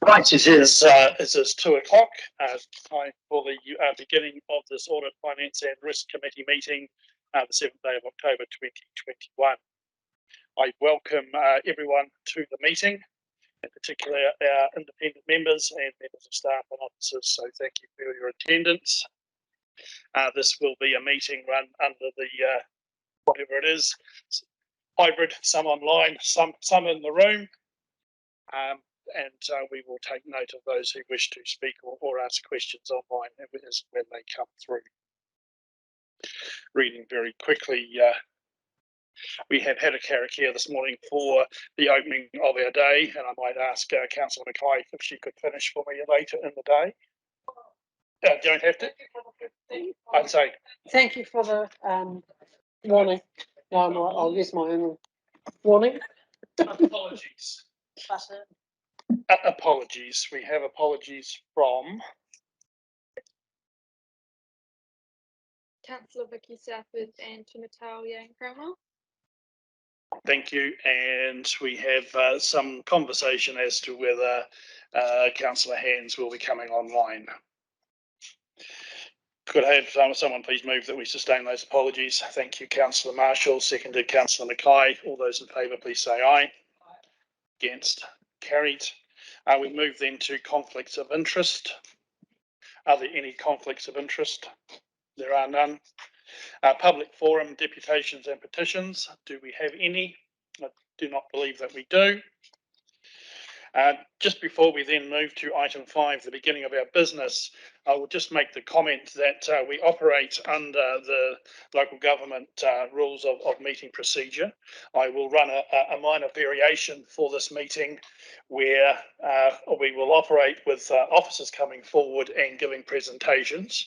Right, it is 2 o'clock, time for the beginning of this Audit, Finance and Risk Committee meeting, the 7th day of October 2021. I welcome everyone to the meeting, in particular our independent members and members of staff and officers, so thank you for your attendance. This will be a meeting run under the, whatever it is, hybrid, some online, some in the room. And we will take note of those who wish to speak or ask questions online when they come through. Reading very quickly, we have had a karakia this morning for the opening of our day, and I might ask Councillor Mackay if she could finish for me later in the day. Don't have to. I'd say. Thank you for the warning. No, I'll use my own warning. Apologies. Apologies. We have apologies from Councillor Vicky Southwood and Tumatau Yang Kramer. Thank you. And we have some conversation as to whether Councillor Hands will be coming online. Could I have someone please move that we sustain those apologies? Thank you, Councillor Marshall. Seconded, Councillor Mackay. All those in favour, please say aye. Against? Carried. We move then to conflicts of interest. Are there any conflicts of interest? There are none. Public forum, deputations and petitions. Do we have any? I do not believe that we do. Just before we then move to item 5, the beginning of our business, I will just make the comment that we operate under the local government rules of meeting procedure. I will run a minor variation for this meeting where we will operate with officers coming forward and giving presentations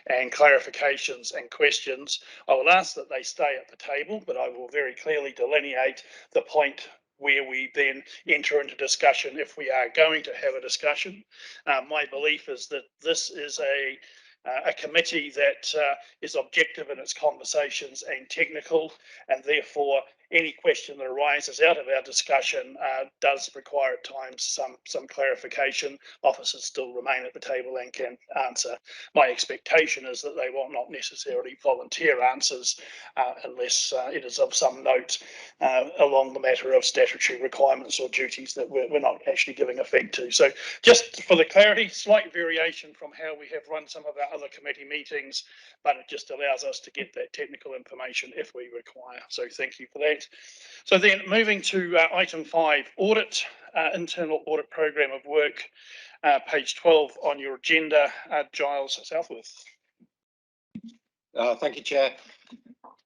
and clarifications and questions. I will ask that they stay at the table, but I will very clearly delineate the point where we then enter into discussion if we are going to have a discussion. My belief is that this is a committee that is objective in its conversations and technical, and therefore any question that arises out of our discussion does require at times some clarification. Officers still remain at the table and can answer. My expectation is that they will not necessarily volunteer answers unless it is of some note along the matter of statutory requirements or duties that we're not actually giving effect to. So just for the clarity, slight variation from how we have run some of our other committee meetings, but it just allows us to get that technical information if we require. So thank you for that. So then moving to item 5, audit, internal audit program of work, page 12 on your agenda, Giles Southworth. Thank you, Chair.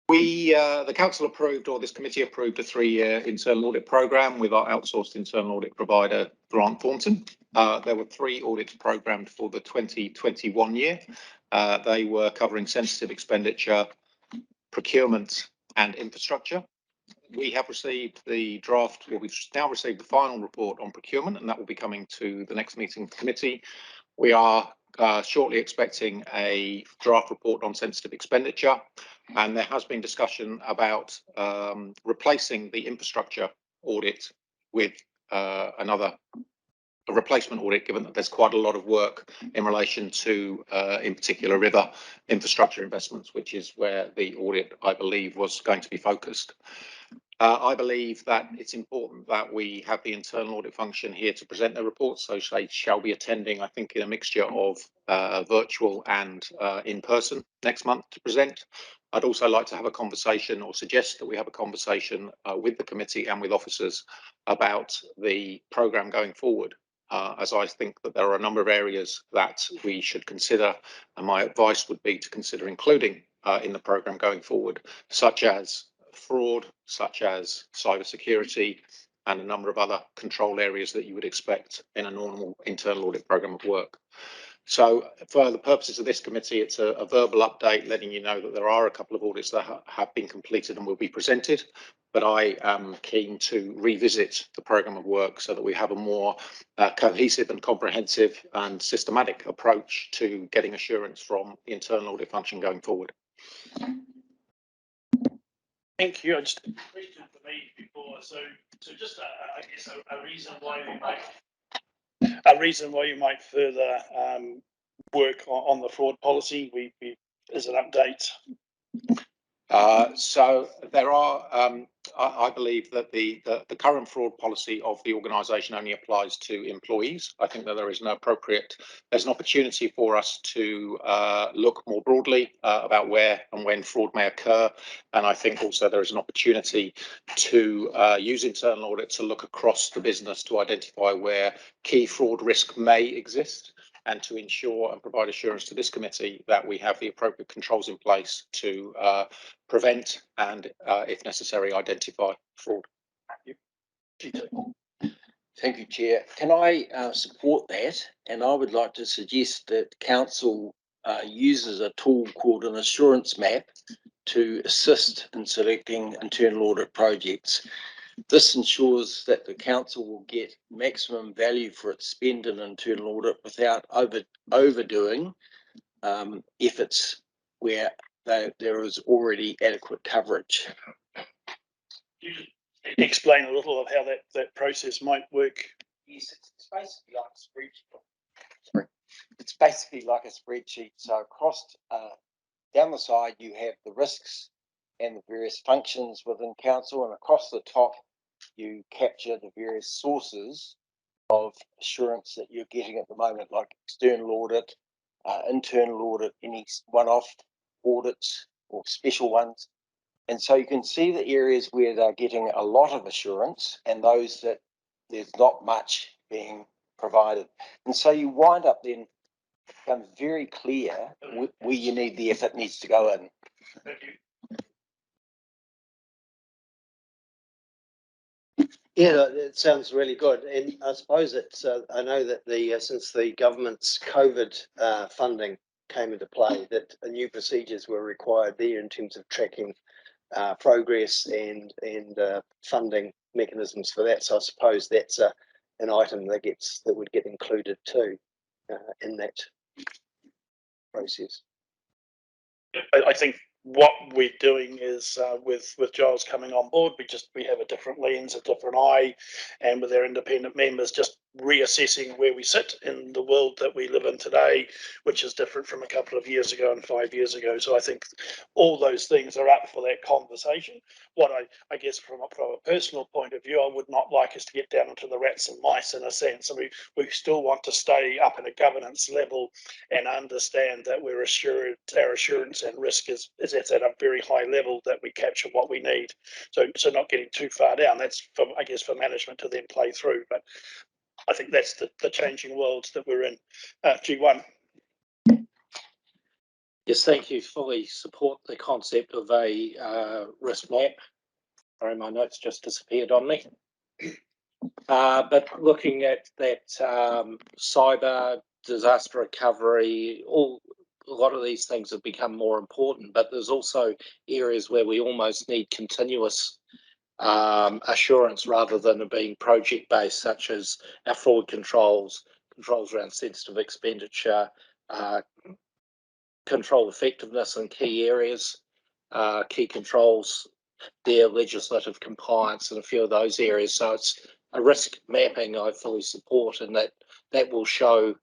The council approved, or this committee approved, a 3-year internal audit programme with our outsourced internal audit provider, Grant Thornton. There were 3 audits programmed for the 2021 year. They were covering sensitive expenditure, procurement and infrastructure. We have received the draft, well, we've now received the final report on procurement, and that will be coming to the next meeting of the committee. We are shortly expecting a draft report on sensitive expenditure, and there has been discussion about replacing the infrastructure audit with a replacement audit, given that there's quite a lot of work in relation to, in particular, river infrastructure investments, which is where the audit, I believe, was going to be focused. I believe that it's important that we have the internal audit function here to present the report, so they shall be attending, I think, in a mixture of virtual and in person next month to present. I'd also like to have a conversation, or suggest that we have a conversation with the committee and with officers about the programme going forward, as I think that there are a number of areas that we should consider, and my advice would be to consider including in the programme going forward, such as fraud, such as cybersecurity, and a number of other control areas that you would expect in a normal internal audit programme of work. So for the purposes of this committee, it's a verbal update letting you know that there are a couple of audits that have been completed and will be presented, but I am keen to revisit the programme of work so that we have a more cohesive and comprehensive and systematic approach to getting assurance from the internal audit function going forward. Thank you. Just a question for me before. So just I guess a reason why we make A reason why you might further work on the fraud policy, we is an update. So there are, I believe that the current fraud policy of the organisation only applies to employees. I think that there's an opportunity for us to look more broadly about where and when fraud may occur. And I think also there is an opportunity to use internal audit to look across the business to identify where key fraud risk may exist, and to ensure and provide assurance to this committee that we have the appropriate controls in place to prevent and, if necessary, identify fraud. Thank you, Chair. Can I support that? And I would like to suggest that council uses a tool called an assurance map to assist in selecting internal audit projects. This ensures that the council will get maximum value for its spend in internal audit without overdoing efforts where there is already adequate coverage. Explain a little of how that process might work. Yes, it's basically like a spreadsheet. Sorry. It's basically like a spreadsheet. So across down the side, you have the risks and the various functions within council, and across the top, you capture the various sources of assurance that you're getting at the moment, like external audit, internal audit, any one-off audits or special ones. And so you can see the areas where they're getting a lot of assurance and those that there's not much being provided. And so you wind up then becomes very clear where you need the effort needs to go in. Thank you. Yeah, it sounds really good, and I suppose it's. I know that since the government's COVID funding came into play, that new procedures were required there in terms of tracking progress and funding mechanisms for that. So I suppose that's an item that would get included too in that process. I think what we're doing is with Giles coming on board, we have a different lens, a different eye, and with our independent members just reassessing where we sit in the world that we live in today, which is different from a couple of years ago and 5 years ago. So I think all those things are up for that conversation. What I guess from a personal point of view, I would not like us to get down into the rats and mice in a sense. I mean, we still want to stay up in a governance level and understand that we're assured our assurance and risk is at a very high level, that we capture what we need. So not getting too far down. That's for management to then play through. But I think that's the changing worlds that we're in. G1. Yes, thank you. Fully support the concept of a risk map. Sorry, my notes just disappeared on me. But looking at that cyber disaster recovery, a lot of these things have become more important, but there's also areas where we almost need continuous assurance rather than it being project based, such as our fraud controls around sensitive expenditure, control effectiveness in key areas, key controls, their legislative compliance, and a few of those areas. So it's a risk mapping I fully support, and that will show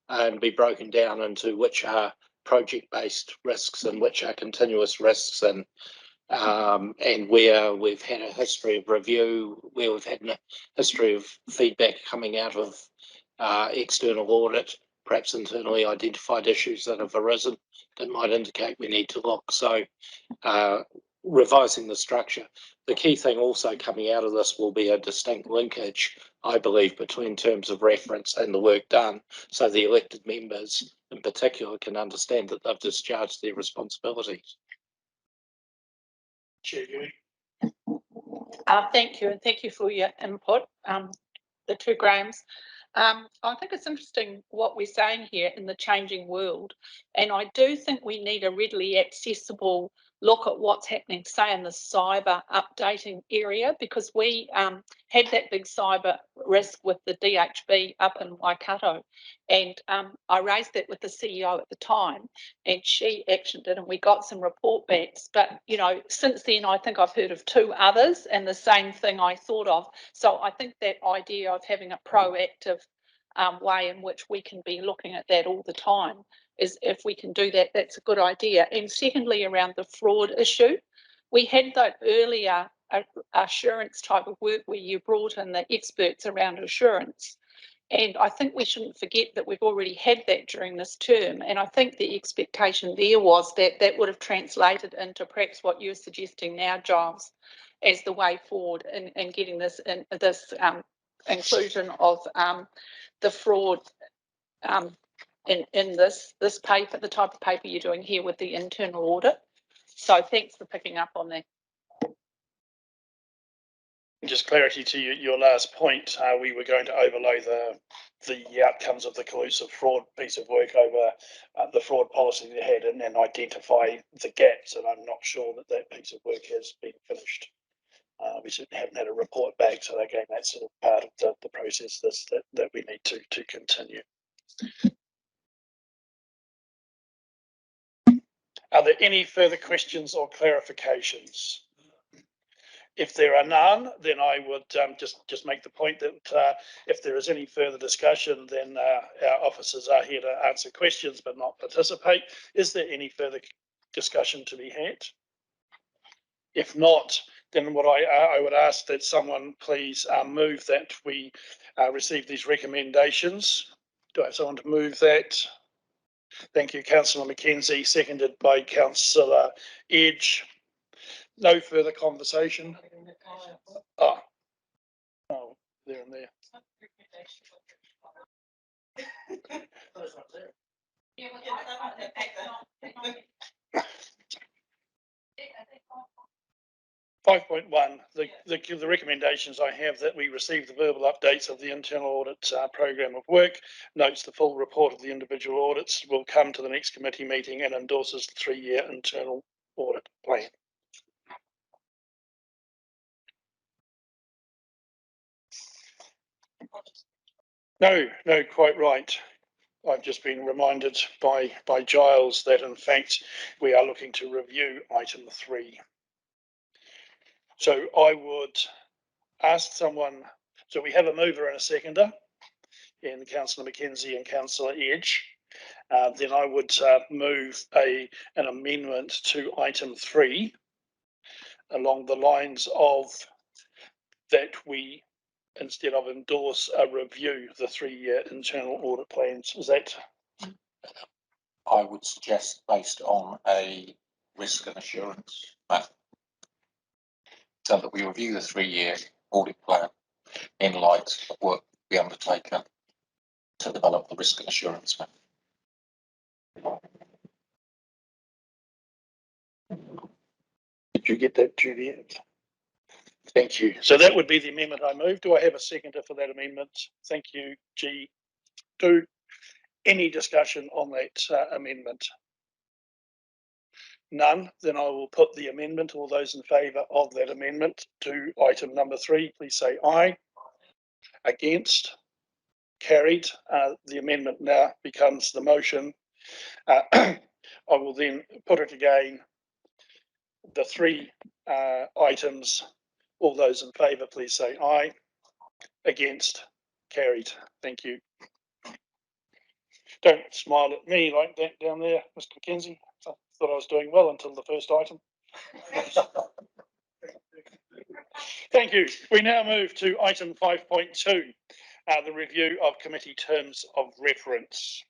and be broken down into which are project-based risks and which are continuous risks, and where we've had a history of review, where we've had a history of feedback coming out of external audit, perhaps internally identified issues that have arisen that might indicate we need to look. So revising the structure. The key thing also coming out of this will be a distinct linkage, I believe, between terms of reference and the work done, so the elected members in particular can understand that they've discharged their responsibilities. Thank you, and thank you for your input, the two Grahams. I think it's interesting what we're saying here in the changing world, and I do think we need a readily accessible look at what's happening, say, in the cyber updating area, because we had that big cyber risk with the DHB up in Waikato, and I raised that with the CEO at the time, and she actioned it, and we got some report backs. But since then, I think I've heard of 2 others, and the same thing I thought of. So I think that idea of having a proactive way in which we can be looking at that all the time. Is if we can do that, that's a good idea. And secondly, around the fraud issue, we had that earlier assurance type of work where you brought in the experts around assurance. And I think we shouldn't forget that we've already had that during this term. And I think the expectation there was that that would have translated into perhaps what you're suggesting now, Giles, as the way forward in getting this inclusion of the fraud in this paper, the type of paper you're doing here with the internal audit. So thanks for picking up on that. Just clarity to your last point, we were going to overlay the outcomes of the collusive fraud piece of work over the fraud policy they had and then identify the gaps, and I'm not sure that that piece of work has been finished. We certainly haven't had a report back, so again, that's sort of part of the process that we need to continue. Are there any further questions or clarifications? If there are none, then I would just make the point that if there is any further discussion, then our officers are here to answer questions but not participate. Is there any further discussion to be had? If not, then what I would ask that someone please move that we receive these recommendations. Do I have someone to move that? Thank you, Councillor McKenzie, seconded by Councillor Edge. No further conversation. Oh, there and there. 5.1, the recommendations I have that we receive the verbal updates of the internal audit program of work, notes the full report of the individual audits, will come to the next committee meeting and endorses the 3-year internal audit plan. No, quite right. I've just been reminded by Giles that in fact we are looking to review item 3. So I would ask someone, so we have a mover and a seconder in Councillor McKenzie and Councillor Edge. Then I would move an amendment to item 3 along the lines of that we, instead of endorse, review the 3-year internal audit plans. Is that? I would suggest based on a risk and assurance map, so that we review the 3-year audit plan in light of work to be undertaken to develop the risk and assurance map. Did you get that, Juliet? Thank you. So that would be the amendment I moved. Do I have a seconder for that amendment? Thank you, G2. Any discussion on that amendment? None. Then I will put the amendment. All those in favour of that amendment to item number 3, please say aye. Against? Carried. The amendment now becomes the motion. I will then put it again. The 3 items. All those in favour, please say aye. Against? Carried. Thank you. Don't smile at me like that down there, Mr. McKenzie. I thought I was doing well until the first item. Thank you. We now move to item 5.2, the review of committee terms of reference.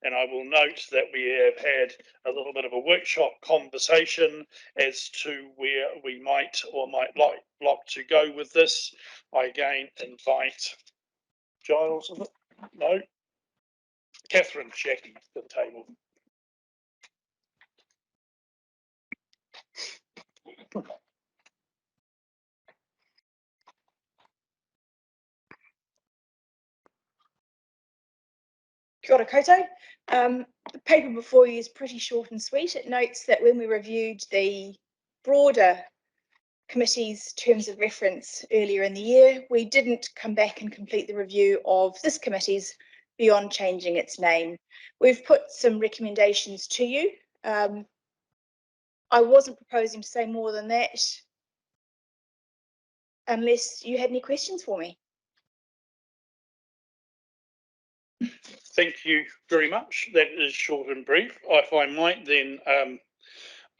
And I will note that we have had a little bit of a workshop conversation as to where we might or might like to go with this. I again invite Giles, is it? No? Catherine Shackey to the table. Kia ora koutou. The paper before you is pretty short and sweet. It notes that when we reviewed the broader committee's terms of reference earlier in the year, we didn't come back and complete the review of this committee's beyond changing its name. We've put some recommendations to you. I wasn't proposing to say more than that unless you had any questions for me. Thank you very much. That is short and brief. If I might then,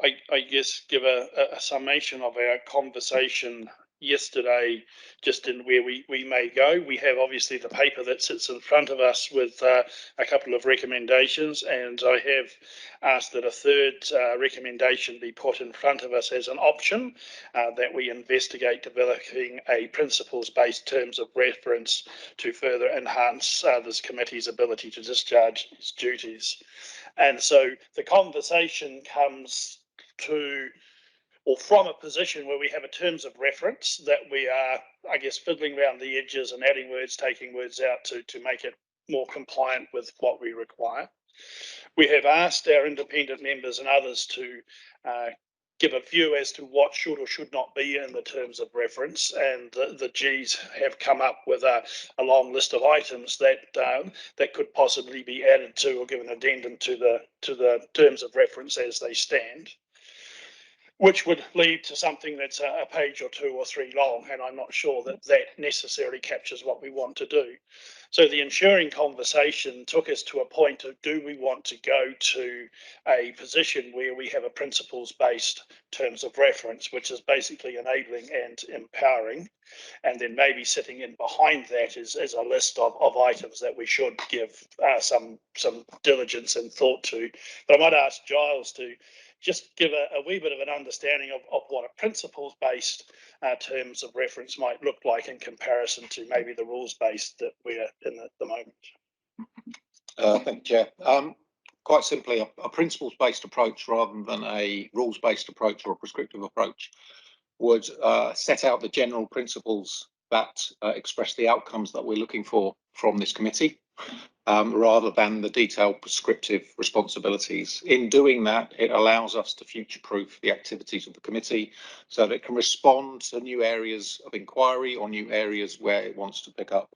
I guess, give a summation of our conversation yesterday, just in where we may go. We have obviously the paper that sits in front of us with a couple of recommendations, and I have asked that a third recommendation be put in front of us as an option, that we investigate developing a principles-based terms of reference to further enhance this committee's ability to discharge its duties. And so the conversation comes to, or from, a position where we have a terms of reference that we are, I guess, fiddling around the edges and adding words, taking words out to make it more compliant with what we require. We have asked our independent members and others to give a view as to what should or should not be in the terms of reference, and the Gs have come up with a long list of items that could possibly be added to or given addendum to the terms of reference as they stand, which would lead to something that's a page or 2 or 3 long, and I'm not sure that that necessarily captures what we want to do. So the ensuing conversation took us to a point of, do we want to go to a position where we have a principles-based terms of reference, which is basically enabling and empowering, and then maybe sitting in behind that is a list of items that we should give some diligence and thought to. But I might ask Giles to just give a wee bit of an understanding of what a principles-based terms of reference might look like in comparison to maybe the rules-based that we're in at the moment. Thank you, Chair. Quite simply, a principles-based approach rather than a rules-based approach or a prescriptive approach would set out the general principles that express the outcomes that we're looking for from this committee, rather than the detailed prescriptive responsibilities. In doing that, it allows us to future-proof the activities of the committee so that it can respond to new areas of inquiry or new areas where it wants to pick up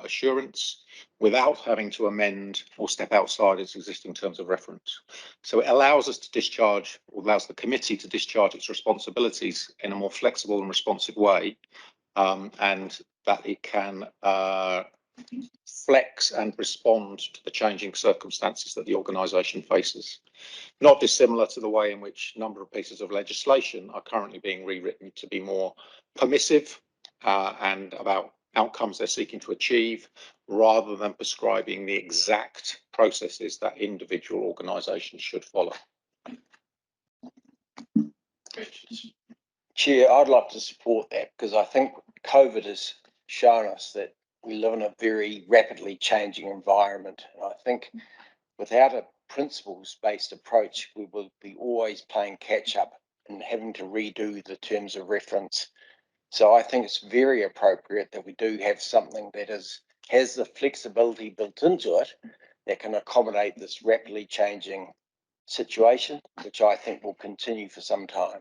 assurance without having to amend or step outside its existing terms of reference. So it allows us to discharge, or allows the committee to discharge its responsibilities in a more flexible and responsive way, and that it can flex and respond to the changing circumstances that the organisation faces. Not dissimilar to the way in which a number of pieces of legislation are currently being rewritten to be more permissive and about outcomes they're seeking to achieve, rather than prescribing the exact processes that individual organisations should follow. Chair, I'd like to support that, because I think COVID has shown us that we live in a very rapidly changing environment. And I think without a principles-based approach, we will be always playing catch up and having to redo the terms of reference. So I think it's very appropriate that we do have something that has the flexibility built into it that can accommodate this rapidly changing situation, which I think will continue for some time.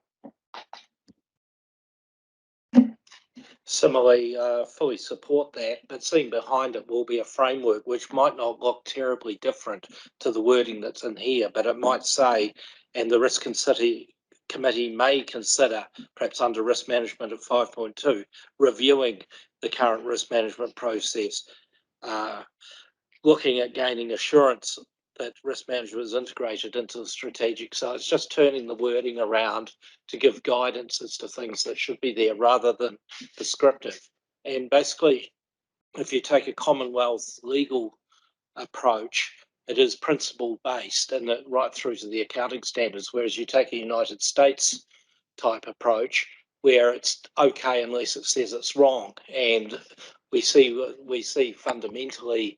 Similarly, fully support that, but seen behind it will be a framework which might not look terribly different to the wording that's in here, but it might say, and the risk committee may consider, perhaps under risk management at 5.2, reviewing the current risk management process, looking at gaining assurance that risk management is integrated into the strategic. So it's just turning the wording around to give guidance as to things that should be there rather than prescriptive. And basically, if you take a Commonwealth legal approach, it is principle based and right through to the accounting standards, whereas you take a United States type approach where it's okay unless it says it's wrong. And we see fundamentally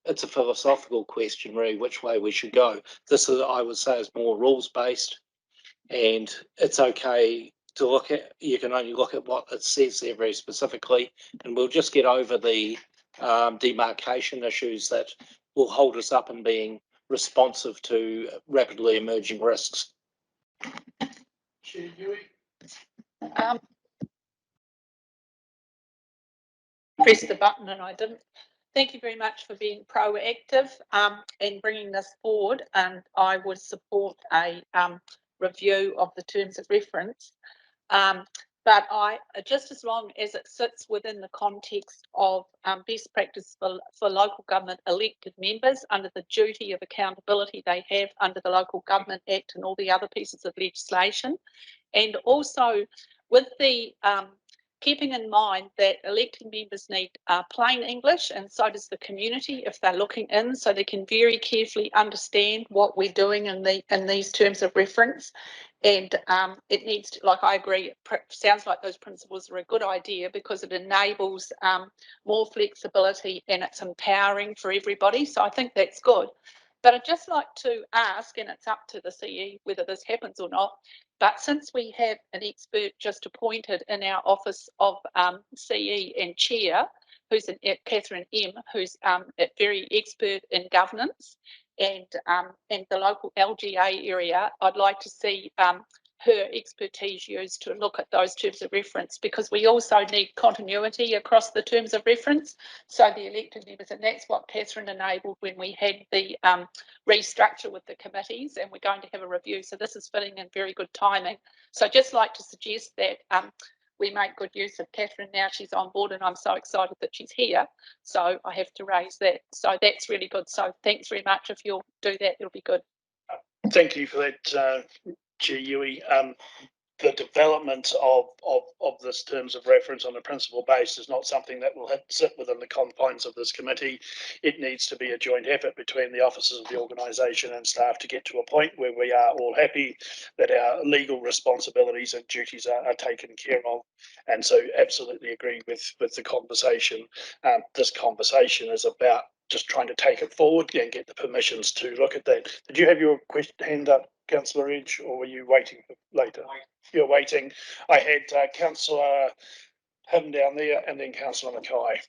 it's a philosophical question, really, which way we should go. This is, I would say, is more rules based, and it's okay to look at. You can only look at what it says there very specifically, and we'll just get over the demarcation issues that will hold us up in being responsive to rapidly emerging risks. Press the button and I didn't. Thank you very much for being proactive and bringing this forward. And I would support a review of the terms of reference. but just as long as it sits within the context of best practice for local government elected members under the duty of accountability they have under the Local Government Act and all the other pieces of legislation, and also with the keeping in mind that elected members need plain English, and so does the community if they're looking in, so they can very carefully understand what we're doing in these terms of reference. And it needs to, like I agree, it sounds like those principles are a good idea because it enables more flexibility and it's empowering for everybody. So I think that's good. But I'd just like to ask, and it's up to the CE whether this happens or not, but since we have an expert just appointed in our Office of CE and Chair, who's Catherine M, who's a very expert in governance and the local LGA area, I'd like to see her expertise used to look at those terms of reference, because we also need continuity across the terms of reference. So the elected members, and that's what Catherine enabled when we had the restructure with the committees, and we're going to have a review. So this is fitting in very good timing. So I'd just like to suggest that we make good use of Catherine now she's on board, and I'm so excited that she's here. So I have to raise that. So that's really good. So thanks very much. If you'll do that, it'll be good. Thank you for that, Chair Yui. The development of this terms of reference on a principal base is not something that will sit within the confines of this committee. It needs to be a joint effort between the officers of the organisation and staff to get to a point where we are all happy that our legal responsibilities and duties are taken care of. And so absolutely agree with the conversation. This conversation is about just trying to take it forward and get the permissions to look at that. Did you have your hand up, Councillor Edge, or were you waiting for later? You're waiting. I had Councillor Him down there and then Councillor Mackay.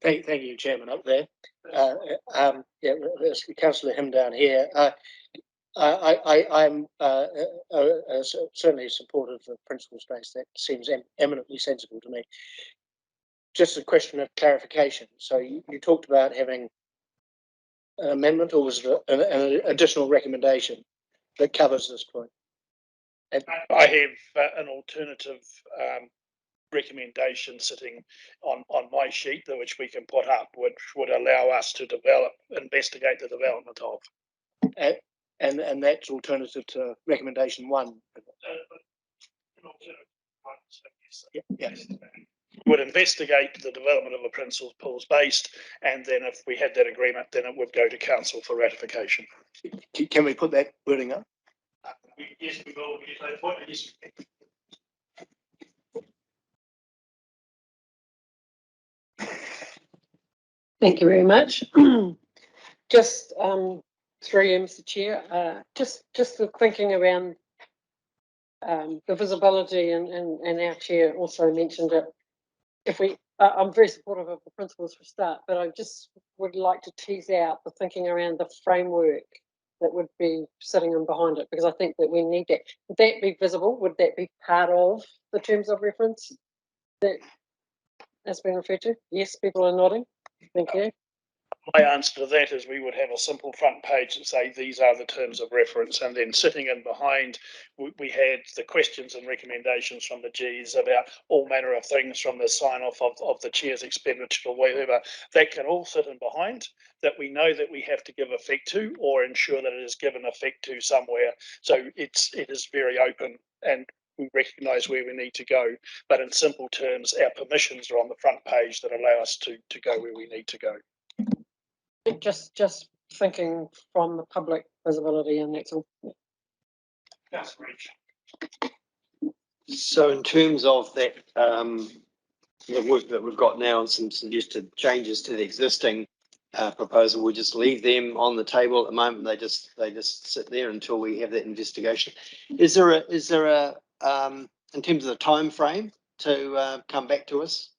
Thank you, Chairman, up there. Yeah, there's Councillor Him down here. I'm certainly supportive of principles based. That seems eminently sensible to me. Just a question of clarification. So you talked about having an amendment, or was it an additional recommendation that covers this point? I have an alternative recommendation sitting on my sheet, which we can put up, which would allow us to investigate the development of. And that's alternative to recommendation 1. Yes. Would investigate the development of a principles based, and then if we had that agreement, then it would go to council for ratification. Can we put that wording up? Yes, we will. Yes. Thank you very much. Just through you, Mr. Chair, just the thinking around the visibility, and our chair also mentioned it. If we, I'm very supportive of the principles for start, but I just would like to tease out the thinking around the framework that would be sitting in behind it, because I think that we need that. Would that be visible? Would that be part of the terms of reference that has been referred to? Yes, people are nodding. Thank you. My answer to that is we would have a simple front page that say these are the terms of reference, and then sitting in behind we had the questions and recommendations from the Gs about all manner of things, from the sign off of the chair's expenditure or whatever. That can all sit in behind, that we know that we have to give effect to, or ensure that it is given effect to somewhere. So it is very open, and we recognise where we need to go, but in simple terms, our permissions are on the front page that allow us to go where we need to go. Just thinking from the public visibility, and that's all. That's rich. So in terms of that, the work that we've got now and some suggested changes to the existing proposal, we just leave them on the table at the moment. They just sit there until we have that investigation. Is there a in terms of the time frame to come back to us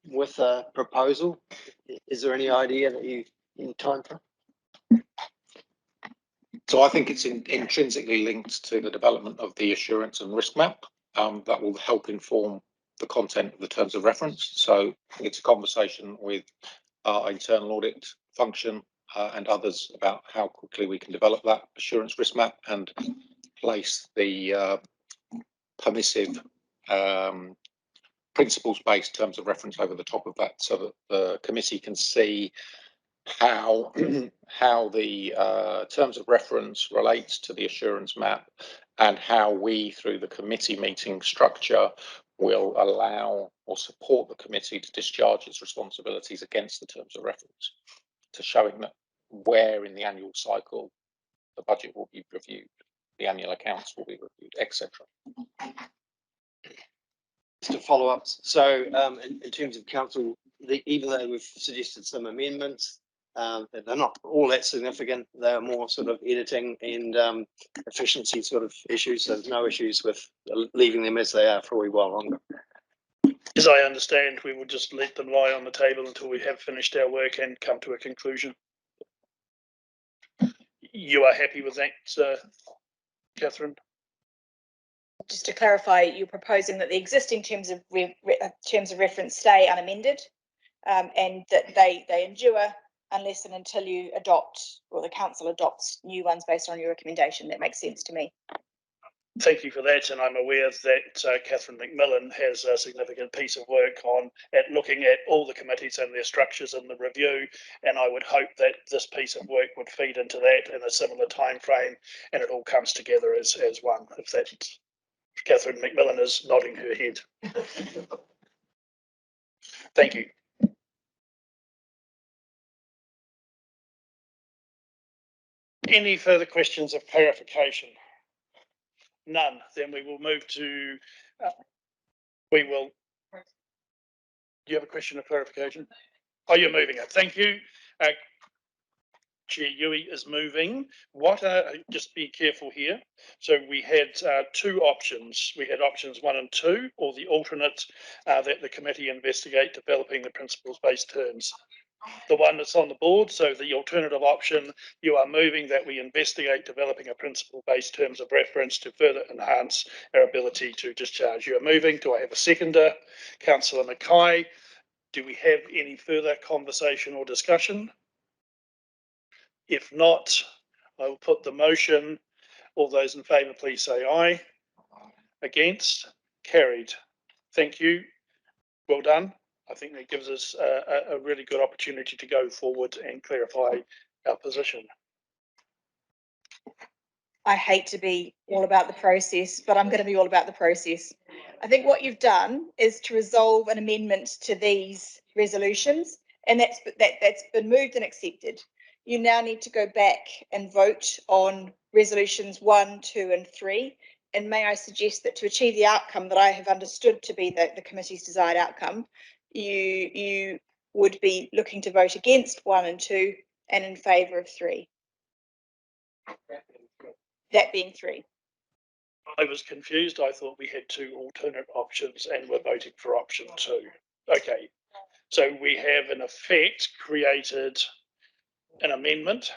with a proposal? Is there any idea that any time frame? So I think it's intrinsically linked to the development of the assurance and risk map that will help inform the content of the terms of reference. So it's a conversation with our internal audit function and others about how quickly we can develop that assurance risk map and place the permissive principles-based terms of reference over the top of that, so that the committee can see how the terms of reference relates to the assurance map, and how we, through the committee meeting structure, will allow or support the committee to discharge its responsibilities against the terms of reference, to showing that where in the annual cycle the budget will be reviewed, the annual accounts will be reviewed, etc. To follow up, so in terms of council, even though we've suggested some amendments, they're not all that significant. They're more sort of editing and efficiency sort of issues. So there's no issues with leaving them as they are for a wee while longer. As I understand, we will just let them lie on the table until we have finished our work and come to a conclusion. You are happy with that, Catherine? Just to clarify, you're proposing that the existing terms of reference stay unamended, and that they endure unless and until you adopt, or the council adopts new ones based on your recommendation. That makes sense to me. Thank you for that, and I'm aware that Catherine McMillan has a significant piece of work on looking at all the committees and their structures and the review, and I would hope that this piece of work would feed into that in a similar time frame, and it all comes together as one. If that, Catherine McMillan is nodding her head. Thank you. Any further questions of clarification? None. Then we will move to. Do you have a question of clarification? Oh, you're moving it. Thank you. Chair Yui is moving. Just be careful here. So we had two options. We had options 1 and 2, or the alternate that the committee investigate developing the principles-based terms. The one that's on the board, so the alternative option, you are moving that we investigate developing a principle-based terms of reference to further enhance our ability to discharge. You are moving. Do I have a seconder? Councillor Mackay. Do we have any further conversation or discussion? If not, I will put the motion. All those in favour, please say aye. Against? Carried. Thank you. Well done. I think that gives us a really good opportunity to go forward and clarify our position. I hate to be all about the process, but I'm going to be all about the process. I think what you've done is to resolve an amendment to these resolutions, and that's been moved and accepted. You now need to go back and vote on resolutions 1, 2, and 3. And may I suggest that to achieve the outcome that I have understood to be the committee's desired outcome, you would be looking to vote against 1 and 2 and in favour of 3. That being 3. I was confused. I thought we had 2 alternate options and we're voting for option 2. Okay, so we have in effect created an amendment.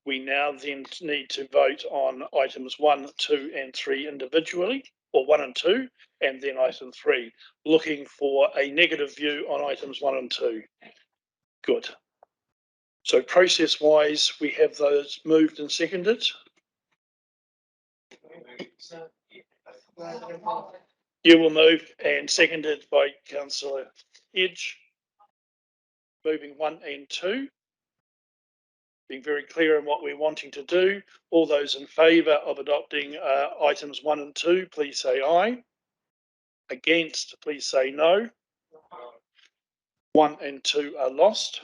We now then need to vote on items 1, 2, and 3 individually, or 1 and 2, and then item 3. Looking for a negative view on items 1 and 2. Good. So process-wise, we have those moved and seconded. You will move and seconded by Councillor Edge. Moving 1 and 2. Being very clear on what we're wanting to do. All those in favour of adopting items 1 and 2, please say aye. Against, please say no. 1 and 2 are lost.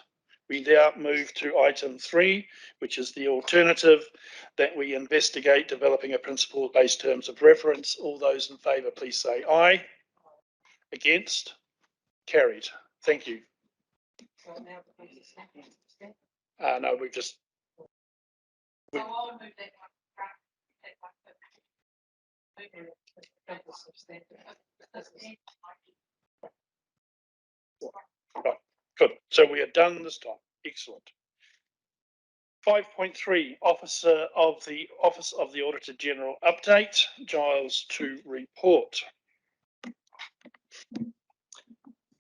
We now move to item 3, which is the alternative that we investigate developing a principle-based terms of reference. All those in favour, please say aye. Against, carried. Thank you. No, we've just. Right, good. So we are done this time. Excellent. 5.3, Office of the Auditor General update. Giles to report.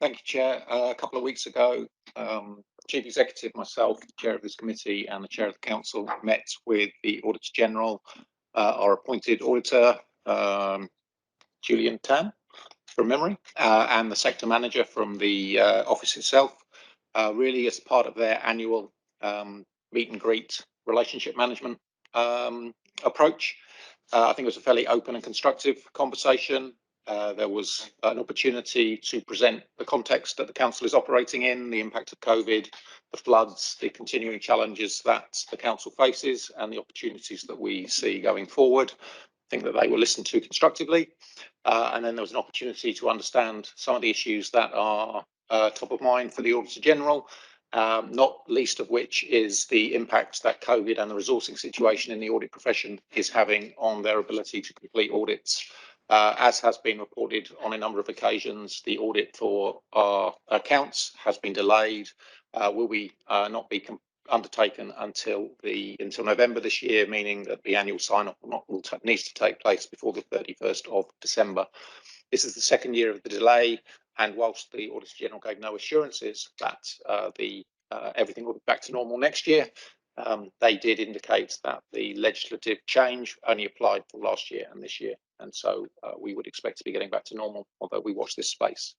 Thank you, Chair. A couple of weeks ago, Chief Executive, myself, the Chair of this committee, and the Chair of the Council met with the Auditor General, our appointed auditor, Julian Tan from memory, and the sector manager from the office itself, really as part of their annual meet and greet relationship management approach. I think it was a fairly open and constructive conversation. There was an opportunity to present the context that the council is operating in, the impact of COVID, the floods, the continuing challenges that the council faces, and the opportunities that we see going forward. I think that they were listened to constructively. And then there was an opportunity to understand some of the issues that are top of mind for the Auditor General, not least of which is the impact that COVID and the resourcing situation in the audit profession is having on their ability to complete audits. As has been reported on a number of occasions, the audit for our accounts has been delayed, will not be undertaken until November this year, meaning that the annual sign-off needs to take place before the 31st of December. This is the second year of the delay, and whilst the Auditor General gave no assurances that everything will be back to normal next year, they did indicate that the legislative change only applied for last year and this year, and so we would expect to be getting back to normal, although we watch this space.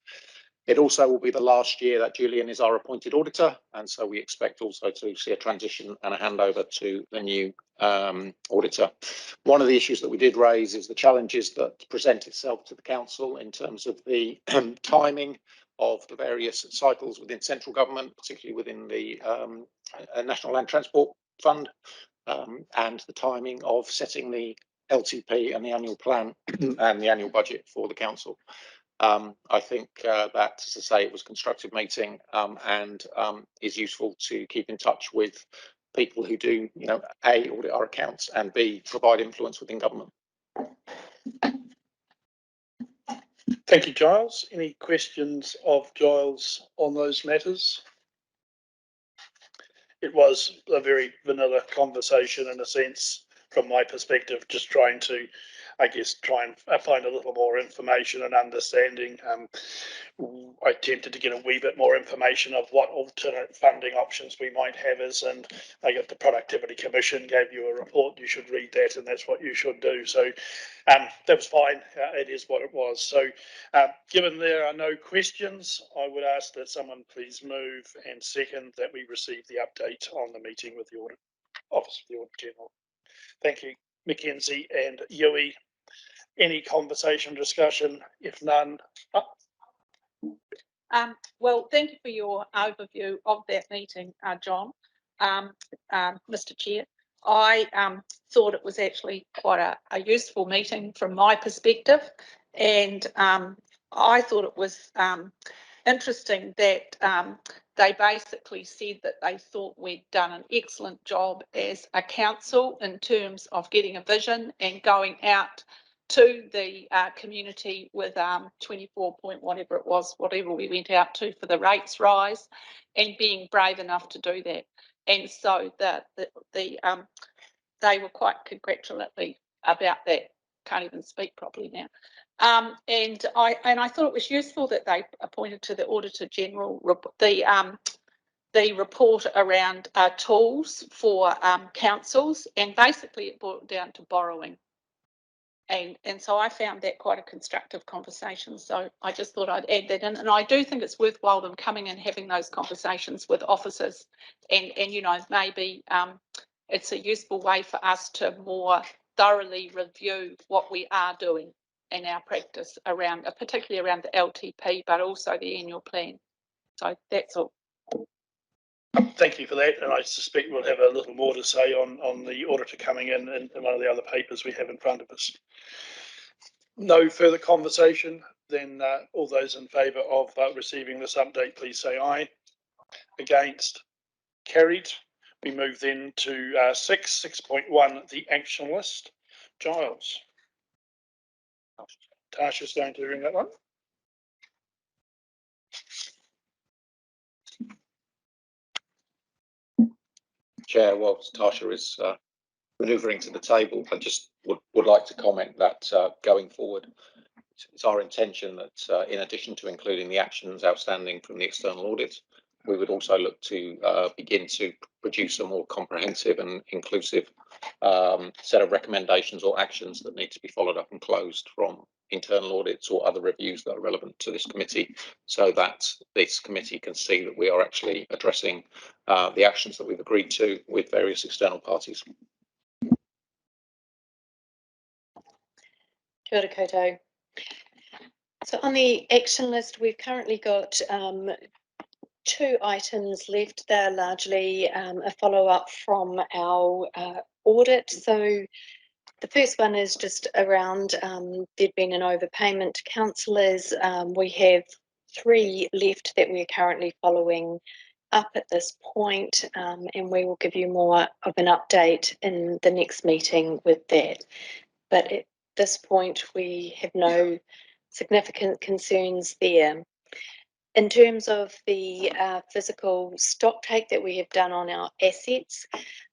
It also will be the last year that Julian is our appointed auditor, and so we expect also to see a transition and a handover to the new auditor. One of the issues that we did raise is the challenges that present itself to the council in terms of the timing of the various cycles within central government, particularly within the National Land Transport Fund, and the timing of setting the LTP and the annual plan and the annual budget for the council. I think that, as I say, it was a constructive meeting, and is useful to keep in touch with people who do, A, audit our accounts, and B, provide influence within government. Thank you, Giles. Any questions of Giles on those matters? It was a very vanilla conversation in a sense, from my perspective, just trying to, I guess, try and find a little more information and understanding. I attempted to get a wee bit more information of what alternate funding options we might have and I got the Productivity Commission gave you a report, you should read that, and that's what you should do. So that was fine. It is what it was. So given there are no questions, I would ask that someone please move and second that we receive the update on the meeting with the Audit Office of the Auditor General. Thank you, Mackenzie and Yui. Any conversation, discussion? If none. Well, thank you for your overview of that meeting, John. Mr. Chair, I thought it was actually quite a useful meeting from my perspective, and I thought it was interesting that they basically said that they thought we'd done an excellent job as a council in terms of getting a vision and going out to the community with 24 point whatever it was, whatever we went out to for the rates rise, and being brave enough to do that. And so they were quite congratulatory about that. Can't even speak properly now. And I thought it was useful that they appointed to the Auditor General the report around tools for councils, and basically it boiled down to borrowing. And so I found that quite a constructive conversation. So I just thought I'd add that in. And I do think it's worthwhile them coming and having those conversations with officers. And maybe it's a useful way for us to more thoroughly review what we are doing in our practice around, particularly around the LTP, but also the annual plan. So that's all. Thank you for that, and I suspect we'll have a little more to say on the auditor coming in one of the other papers we have in front of us. No further conversation, then all those in favour of receiving this update, please say aye. Against? Carried. We move then to 6.1, the action list. Giles. Tasha's going to ring that one. Chair, whilst Tasha is manoeuvring to the table, I just would like to comment that going forward, it's our intention that in addition to including the actions outstanding from the external audit, we would also look to begin to produce a more comprehensive and inclusive set of recommendations or actions that need to be followed up and closed from internal audits or other reviews that are relevant to this committee, so that this committee can see that we are actually addressing the actions that we've agreed to with various external parties. Kia ora koutou. So on the action list, we've currently got 2 items left. They're largely a follow-up from our audit. So the first one is just around there'd been an overpayment to councillors. We have 3 left that we're currently following up at this point, and we will give you more of an update in the next meeting with that. But at this point, we have no significant concerns there. In terms of the physical stock take that we have done on our assets,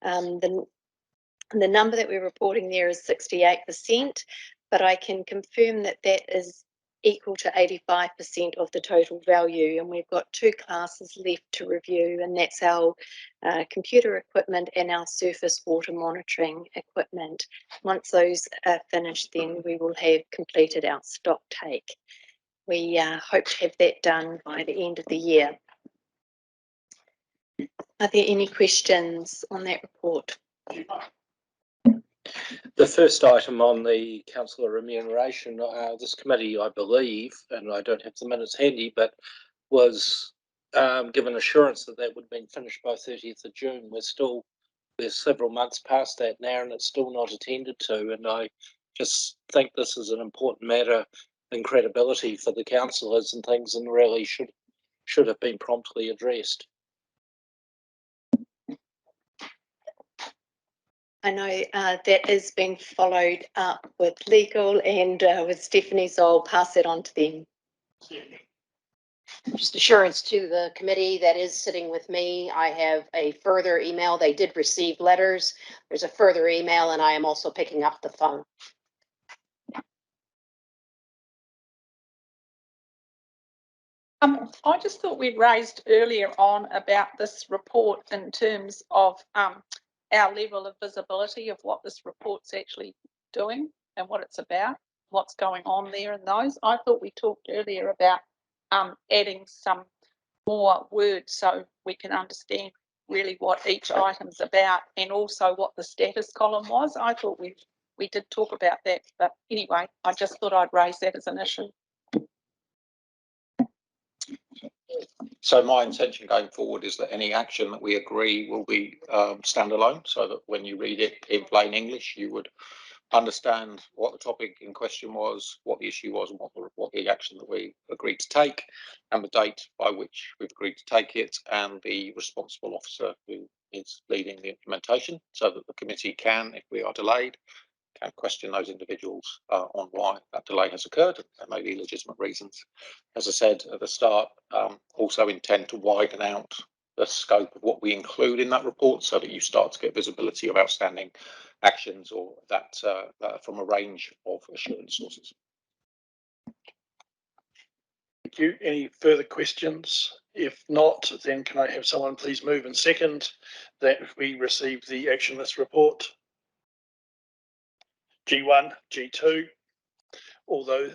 the number that we're reporting there is 68%, but I can confirm that that is equal to 85% of the total value, and we've got 2 classes left to review, and that's our computer equipment and our surface water monitoring equipment. Once those are finished, then we will have completed our stock take. We hope to have that done by the end of the year. Are there any questions on that report? The first item on the councillor remuneration, this committee, I believe, and I don't have the minutes handy, but was given assurance that that would have been finished by 30th of June. We're several months past that now, and it's still not attended to. And I just think this is an important matter in credibility for the councillors and things, and really should have been promptly addressed. I know that is being followed up with legal and with Stephanie, so I'll pass it on to them. Just assurance to the committee that is sitting with me. I have a further email. They did receive letters. There's a further email, and I am also picking up the phone. I just thought we raised earlier on about this report in terms of our level of visibility of what this report's actually doing and what it's about, what's going on there in those. I thought we talked earlier about adding some more words so we can understand really what each item's about, and also what the status column was. I thought we did talk about that, but anyway, I just thought I'd raise that as an issue. So my intention going forward is that any action that we agree will be standalone, so that when you read it in plain English, you would understand what the topic in question was, what the issue was, and what the action that we agreed to take, and the date by which we've agreed to take it, and the responsible officer who is leading the implementation, so that the committee can, if we are delayed, can question those individuals on why that delay has occurred. There may be legitimate reasons. As I said at the start, also intend to widen out the scope of what we include in that report, so that you start to get visibility of outstanding actions or that from a range of assurance sources. Thank you. Any further questions? If not, then can I have someone please move and second that we receive the action list report? G1, G2. Although,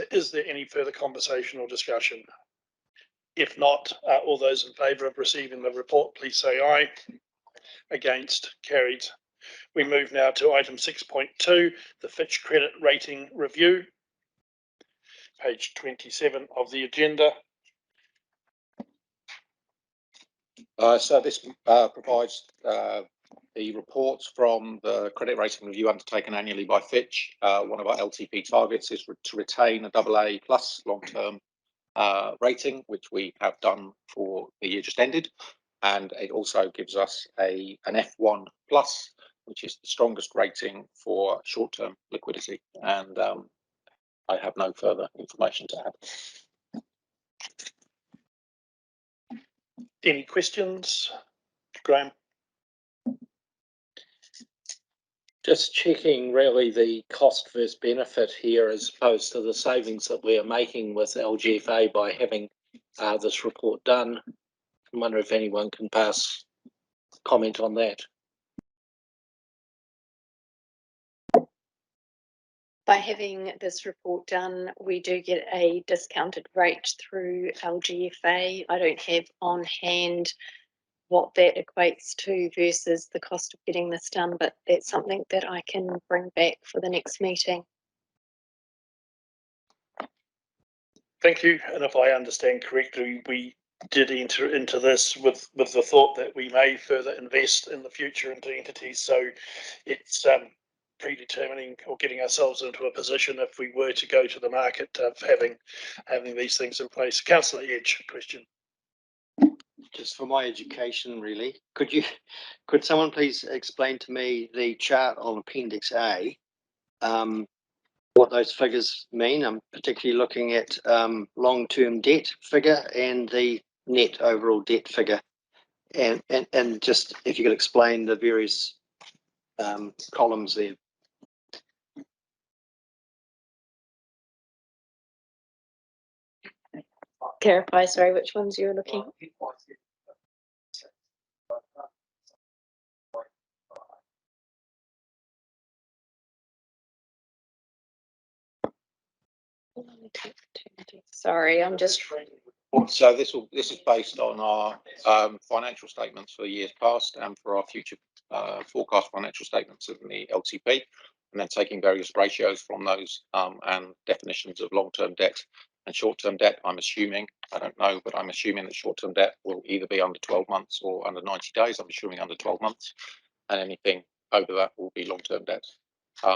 is there any further conversation or discussion? If not, all those in favour of receiving the report, please say aye. Against, carried. We move now to item 6.2, the Fitch credit rating review. Page 27 of the agenda. So this provides the reports from the credit rating review undertaken annually by Fitch. One of our LTP targets is to retain a AA plus long-term rating, which we have done for the year just ended. And it also gives us an F1 plus, which is the strongest rating for short-term liquidity. And I have no further information to add. Any questions? Graham? Just checking really the cost versus benefit here, as opposed to the savings that we are making with LGFA by having this report done. I wonder if anyone can pass comment on that. By having this report done, we do get a discounted rate through LGFA. I don't have on hand what that equates to versus the cost of getting this done, but that's something that I can bring back for the next meeting. Thank you. And if I understand correctly, we did enter into this with the thought that we may further invest in the future into entities. So it's predetermining or getting ourselves into a position if we were to go to the market of having these things in place. Councillor Edge, question. Just for my education, really, could someone please explain to me the chart on Appendix A? What those figures mean? I'm particularly looking at long-term debt figure and the net overall debt figure, and just if you could explain the various columns there. Clarify, sorry, which ones you're looking? Sorry, I'm just. So this is based on our financial statements for years past and for our future forecast financial statements in the LTP, and then taking various ratios from those and definitions of long-term debt and short-term debt. I'm assuming, I don't know, but I'm assuming that short-term debt will either be under 12 months or under 90 days. I'm assuming under 12 months, and anything over that will be long-term debt.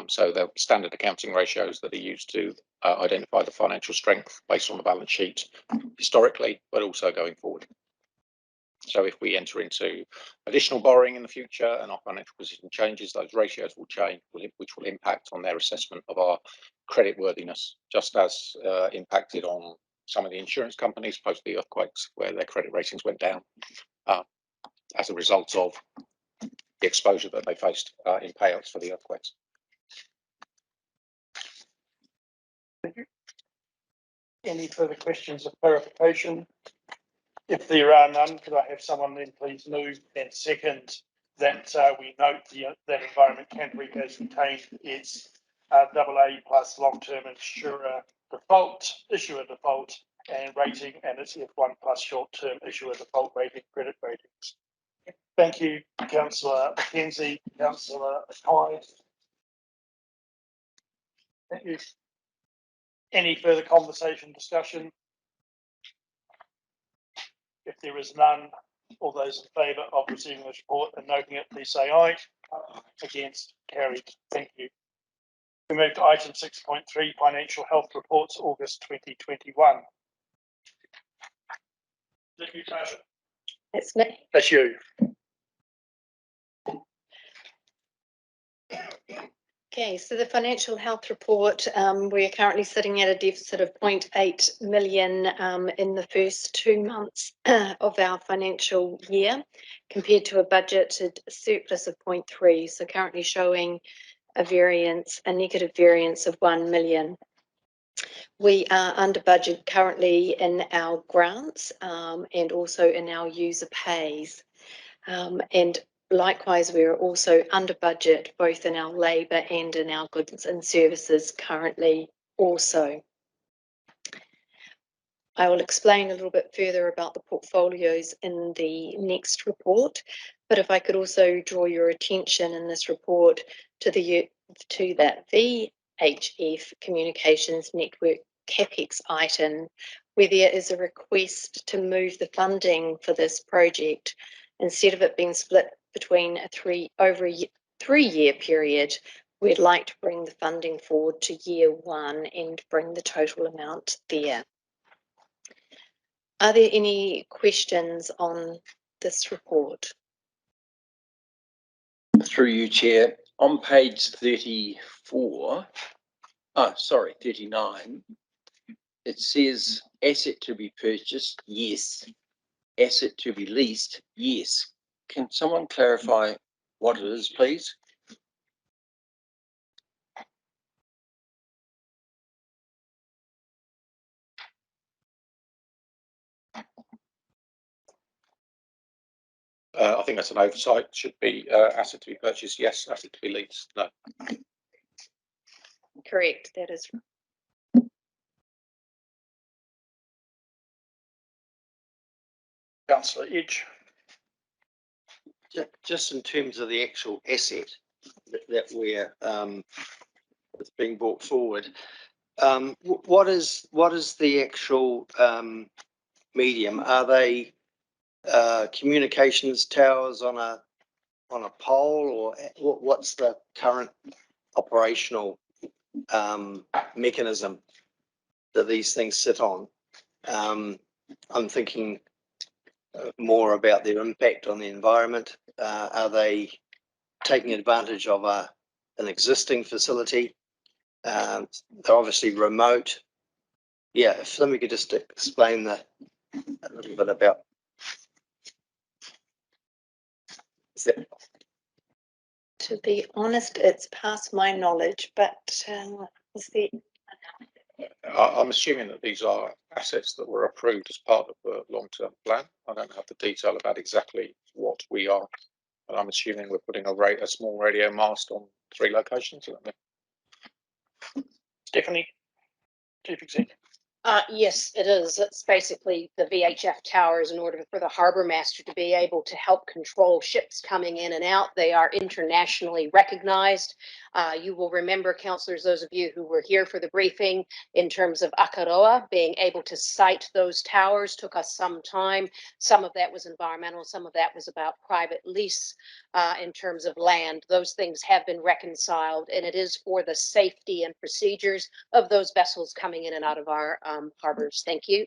So they're standard accounting ratios that are used to identify the financial strength based on the balance sheet historically, but also going forward. So if we enter into additional borrowing in the future and our financial position changes, those ratios will change, which will impact on their assessment of our credit worthiness, just as impacted on some of the insurance companies post the earthquakes, where their credit ratings went down as a result of the exposure that they faced in payouts for the earthquakes. Any further questions of clarification? If there are none, could I have someone then please move and second that we note that Environment Canterbury has retained its AA plus long-term issuer default and rating, and its F1 plus short-term issuer default rating credit ratings. Thank you, Councillor Mackenzie, Councillor Hyde. Thank you. Any further conversation, discussion? If there is none, all those in favour of receiving this report and noting it, please say aye. Against, carried. Thank you. We move to item 6.3, financial health reports, August 2021. It's me. That's you. Okay, so the financial health report, we are currently sitting at a deficit of 0.8 million in the first 2 months of our financial year, compared to a budgeted surplus of 0.3. So currently showing a negative variance of 1 million. We are under budget currently in our grants and also in our user pays. And likewise, we are also under budget both in our labour and in our goods and services currently also. I will explain a little bit further about the portfolios in the next report, but if I could also draw your attention in this report to that VHF Communications Network CapEx item, where there is a request to move the funding for this project, instead of it being split between over a 3-year period, we'd like to bring the funding forward to year 1 and bring the total amount there. Are there any questions on this report? Through you, Chair, on page 39, it says asset to be purchased, yes. Asset to be leased, yes. Can someone clarify what it is, please? I think that's an oversight. Should be asset to be purchased, yes. Asset to be leased, no. Correct, that is. Councillor Edge. Just in terms of the actual asset that we're, that's being brought forward, what is the actual medium? Are they communications towers on a pole, or what's the current operational mechanism that these things sit on? I'm thinking more about their impact on the environment. Are they taking advantage of an existing facility? They're obviously remote. Yeah, if somebody could just explain a little bit about. To be honest, it's past my knowledge, but is the I'm assuming that these are assets that were approved as part of the long-term plan. I don't have the detail about exactly what we are, but I'm assuming we're putting a small radio mast on 3 locations. Stephanie, Chief Exec. Yes, it is. It's basically the VHF towers in order for the harbour master to be able to help control ships coming in and out. They are internationally recognized. You will remember, councillors, those of you who were here for the briefing, in terms of Akaroa, being able to site those towers took us some time. Some of that was environmental, some of that was about private lease in terms of land. Those things have been reconciled, and it is for the safety and procedures of those vessels coming in and out of our harbors. Thank you.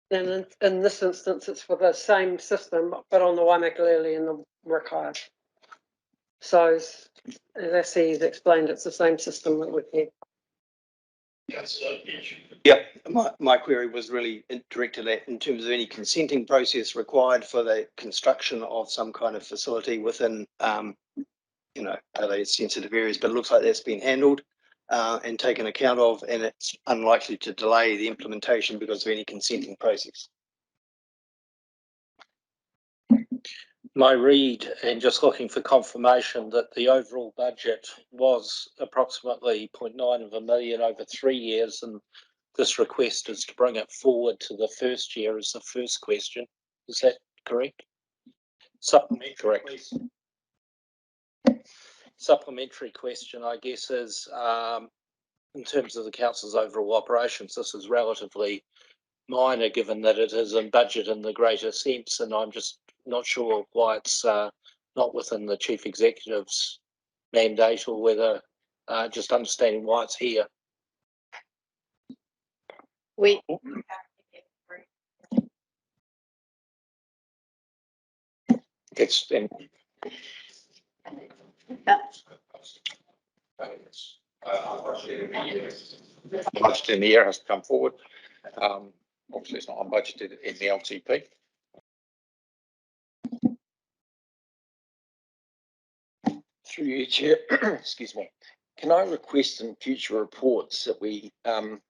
And in this instance, it's for the same system, but on the Waimakalele and the Rakaia. So, as Lassie explained, it's the same system that we've had. Yeah, my query was really directed at in terms of any consenting process required for the construction of some kind of facility within, you know, those sensitive areas, but it looks like that's been handled and taken account of, and it's unlikely to delay the implementation because of any consenting process. My read, and just looking for confirmation, that the overall budget was approximately 0.9 million over 3 years, and this request is to bring it forward to the first year as the first question. Is that correct? Supplementary question, I guess, is in terms of the council's overall operations, this is relatively minor given that it is in budget in the greater sense, and I'm just not sure why it's not within the chief executive's mandate, or whether just understanding why it's here. we It's in. The budget in the year has to come forward. Obviously, it's not unbudgeted in the LTP. Through you, Chair, excuse me. Can I request in future reports that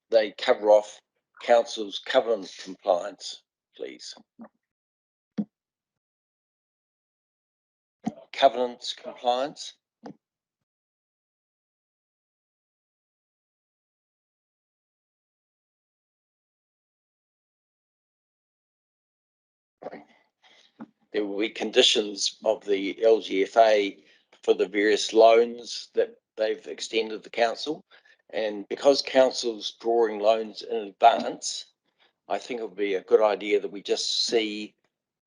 they cover off council's covenant compliance, please? Covenants compliance. There will be conditions of the LGFA for the various loans that they've extended the council. And because council's drawing loans in advance, I think it would be a good idea that we just see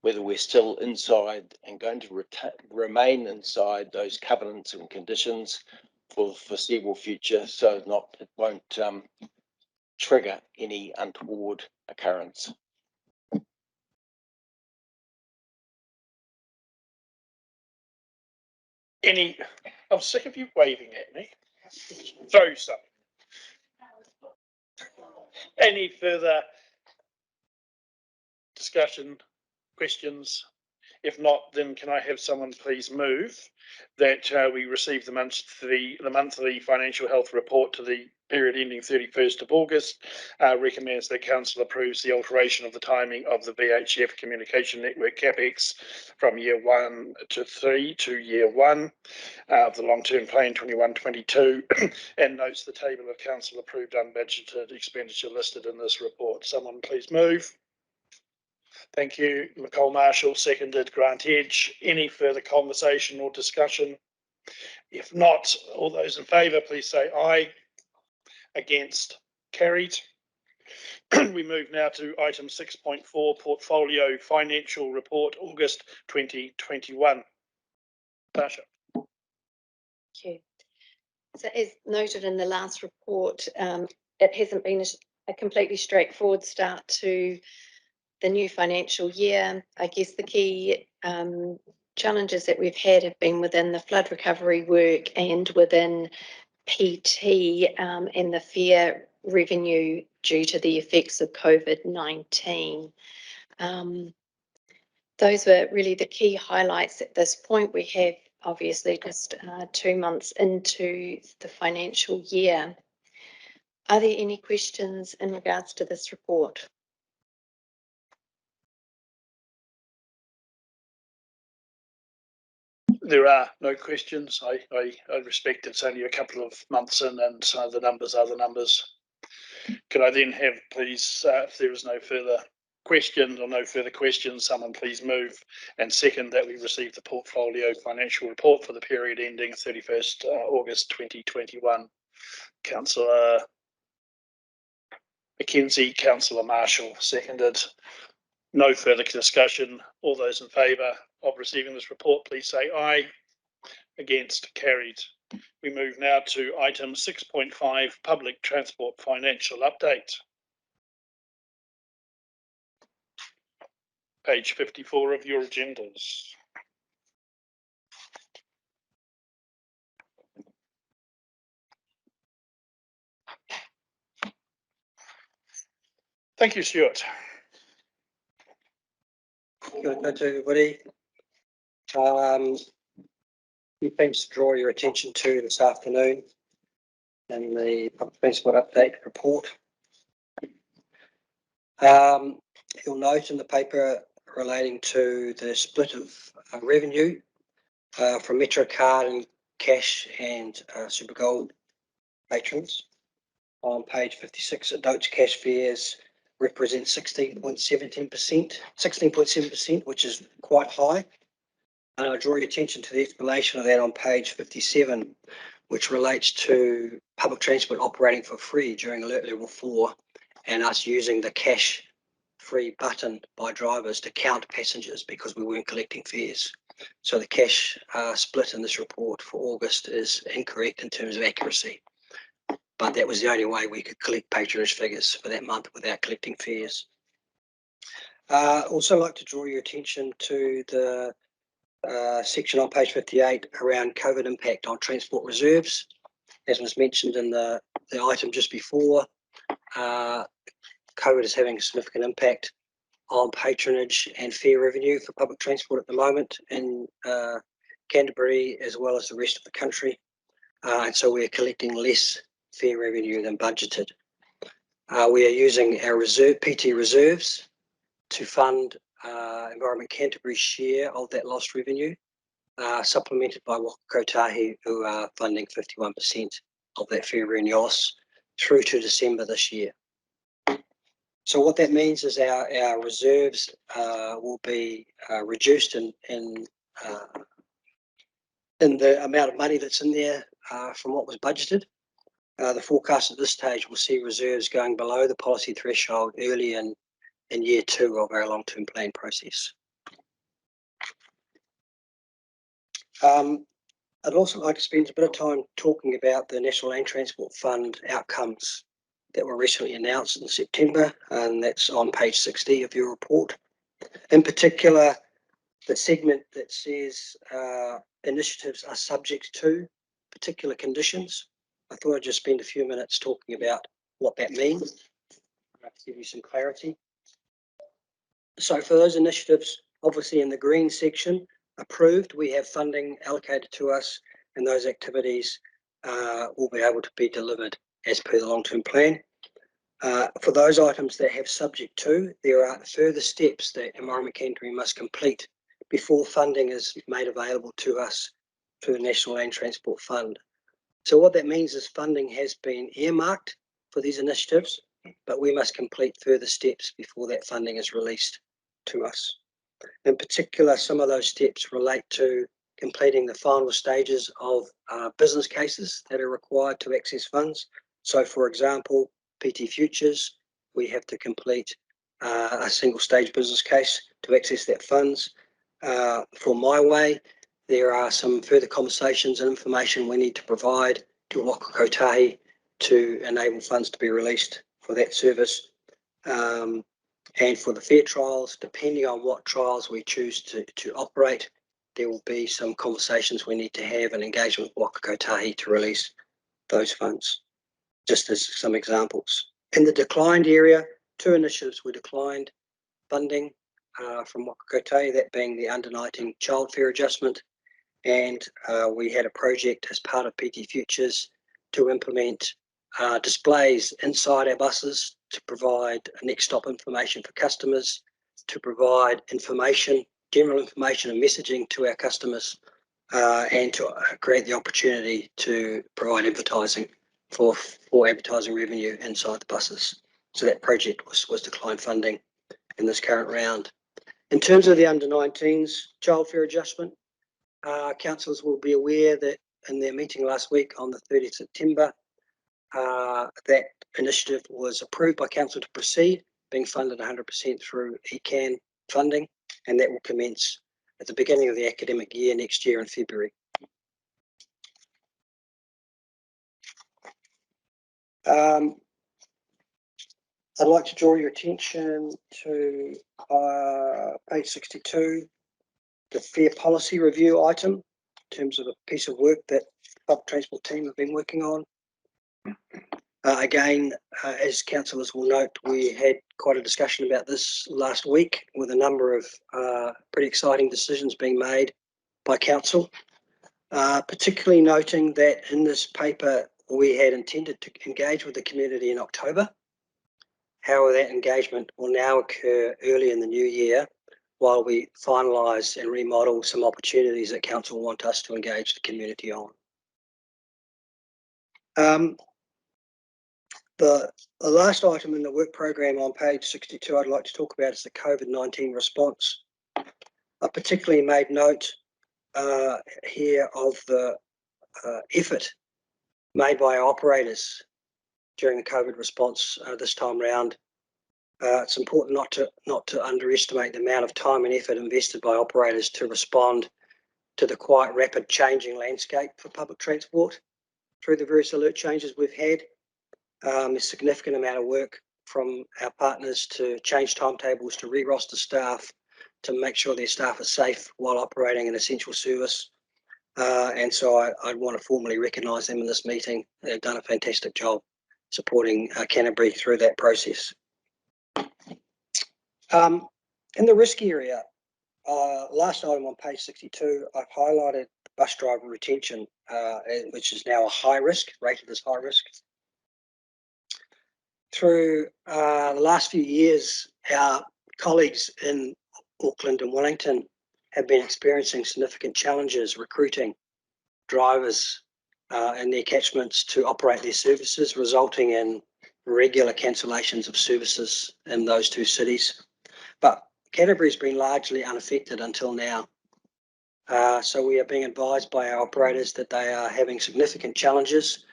whether we're still inside and going to remain inside those covenants and conditions for the foreseeable future, so it won't trigger any untoward occurrence. I'm sick of you waving at me. Throw something. Any further discussion, questions? If not, then can I have someone please move that we receive the monthly financial health report to the period ending 31st of August, recommends that council approves the alteration of the timing of the VHF communication network capex from year 1 to 3 to year 1 of the long-term plan 21-22 and notes the table of council approved unbudgeted expenditure listed in this report. Someone please move. Thank you. Nicole Marshall, seconded. Grant Edge. Any further conversation or discussion? If not, all those in favour, please say aye. Against? Carried. We move now to item 6.4, Portfolio Financial Report, August 2021. Tasha. Thank you. So as noted in the last report, it hasn't been a completely straightforward start to the new financial year. I guess the key challenges that we've had have been within the flood recovery work and within PT and the fair revenue due to the effects of COVID-19. Those were really the key highlights at this point. We have obviously just 2 months into the financial year. Are there any questions in regards to this report? There are no questions. I respect it's only a couple of months in and the numbers are the numbers. Could I then have, please, if there is no further questions or no further questions, someone please move and second that we receive the portfolio financial report for the period ending 31st August 2021. Councillor Mackenzie, Councillor Marshall, seconded. No further discussion. All those in favour of receiving this report, please say aye. Against? Carried. We move now to item 6.5, Public Transport Financial Update. Page 54 of your agendas. Thank you, Stuart. Good night to everybody. Few things to draw your attention to this afternoon in the public transport update report. You'll note in the paper relating to the split of revenue from MetroCard and cash and Super Gold patrons. On page 56, it notes cash fares represent 16.7%, which is quite high. And I draw your attention to the explanation of that on page 57, which relates to public transport operating for free during alert level 4 and us using the cash free button by drivers to count passengers because we weren't collecting fares. So the cash split in this report for August is incorrect in terms of accuracy. But that was the only way we could collect patronage figures for that month without collecting fares. Also like to draw your attention to the section on page 58 around COVID impact on transport reserves. As was mentioned in the item just before, COVID is having a significant impact on patronage and fare revenue for public transport at the moment in Canterbury as well as the rest of the country. And so we're collecting less fare revenue than budgeted. We are using our PT reserves to fund Environment Canterbury's share of that lost revenue, supplemented by Waka Kotahi, who are funding 51% of that fare revenue loss through to December this year. So what that means is our reserves will be reduced in the amount of money that's in there from what was budgeted. The forecast at this stage will see reserves going below the policy threshold early in year 2 of our long-term plan process. I'd also like to spend a bit of time talking about the National Land Transport Fund outcomes that were recently announced in September, and that's on page 60 of your report. In particular, the segment that says initiatives are subject to particular conditions. I thought I'd just spend a few minutes talking about what that means, to give you some clarity. So for those initiatives, obviously in the green section, approved, we have funding allocated to us and those activities will be able to be delivered as per the long-term plan. For those items that have subject to, there are further steps that Environment Canterbury must complete before funding is made available to us through the National Land Transport Fund. So what that means is funding has been earmarked for these initiatives, but we must complete further steps before that funding is released to us. In particular, some of those steps relate to completing the final stages of business cases that are required to access funds. So, for example, PT Futures, we have to complete a single stage business case to access that funds. For My Way, there are some further conversations and information we need to provide to Waka Kotahi to enable funds to be released for that service. And for the fair trials, depending on what trials we choose to operate, there will be some conversations we need to have and engagement with Waka Kotahi to release those funds, just as some examples. In the declined area, 2 initiatives were declined funding from Waka Kotahi, that being the under 19 child fare adjustment, and we had a project as part of PT Futures to implement displays inside our buses to provide next stop information for customers, to provide information, general information and messaging to our customers, and to create the opportunity to provide advertising for advertising revenue inside the buses. So that project was declined funding in this current round. In terms of the under 19s child fare adjustment, councillors will be aware that in their meeting last week on the 30th September, that initiative was approved by council to proceed, being funded 100% through ECAN funding, and that will commence at the beginning of the academic year next year in February. I'd like to draw your attention to page 62, the fair policy review item, in terms of a piece of work that the public transport team have been working on. Again, as councillors will note, we had quite a discussion about this last week with a number of pretty exciting decisions being made by council, particularly noting that in this paper we had intended to engage with the community in October. However, that engagement will now occur early in the new year while we finalise and remodel some opportunities that council want us to engage the community on. The last item in the work programme on page 62 I'd like to talk about is the COVID-19 response. I particularly made note here of the effort made by our operators during the COVID response this time round. It's important not to underestimate the amount of time and effort invested by operators to respond to the quite rapid changing landscape for public transport through the various alert changes we've had. A significant amount of work from our partners to change timetables, to re-roster staff, to make sure their staff are safe while operating an essential service. And so I want to formally recognise them in this meeting. They've done a fantastic job supporting Canterbury through that process. In the risk area, last item on page 62, I've highlighted bus driver retention, which is now a high risk, rated as high risk. Through the last few years, our colleagues in Auckland and Wellington have been experiencing significant challenges recruiting drivers in their catchments to operate their services, resulting in regular cancellations of services in those 2 cities. But Canterbury's been largely unaffected until now. So we are being advised by our operators that they are having significant challenges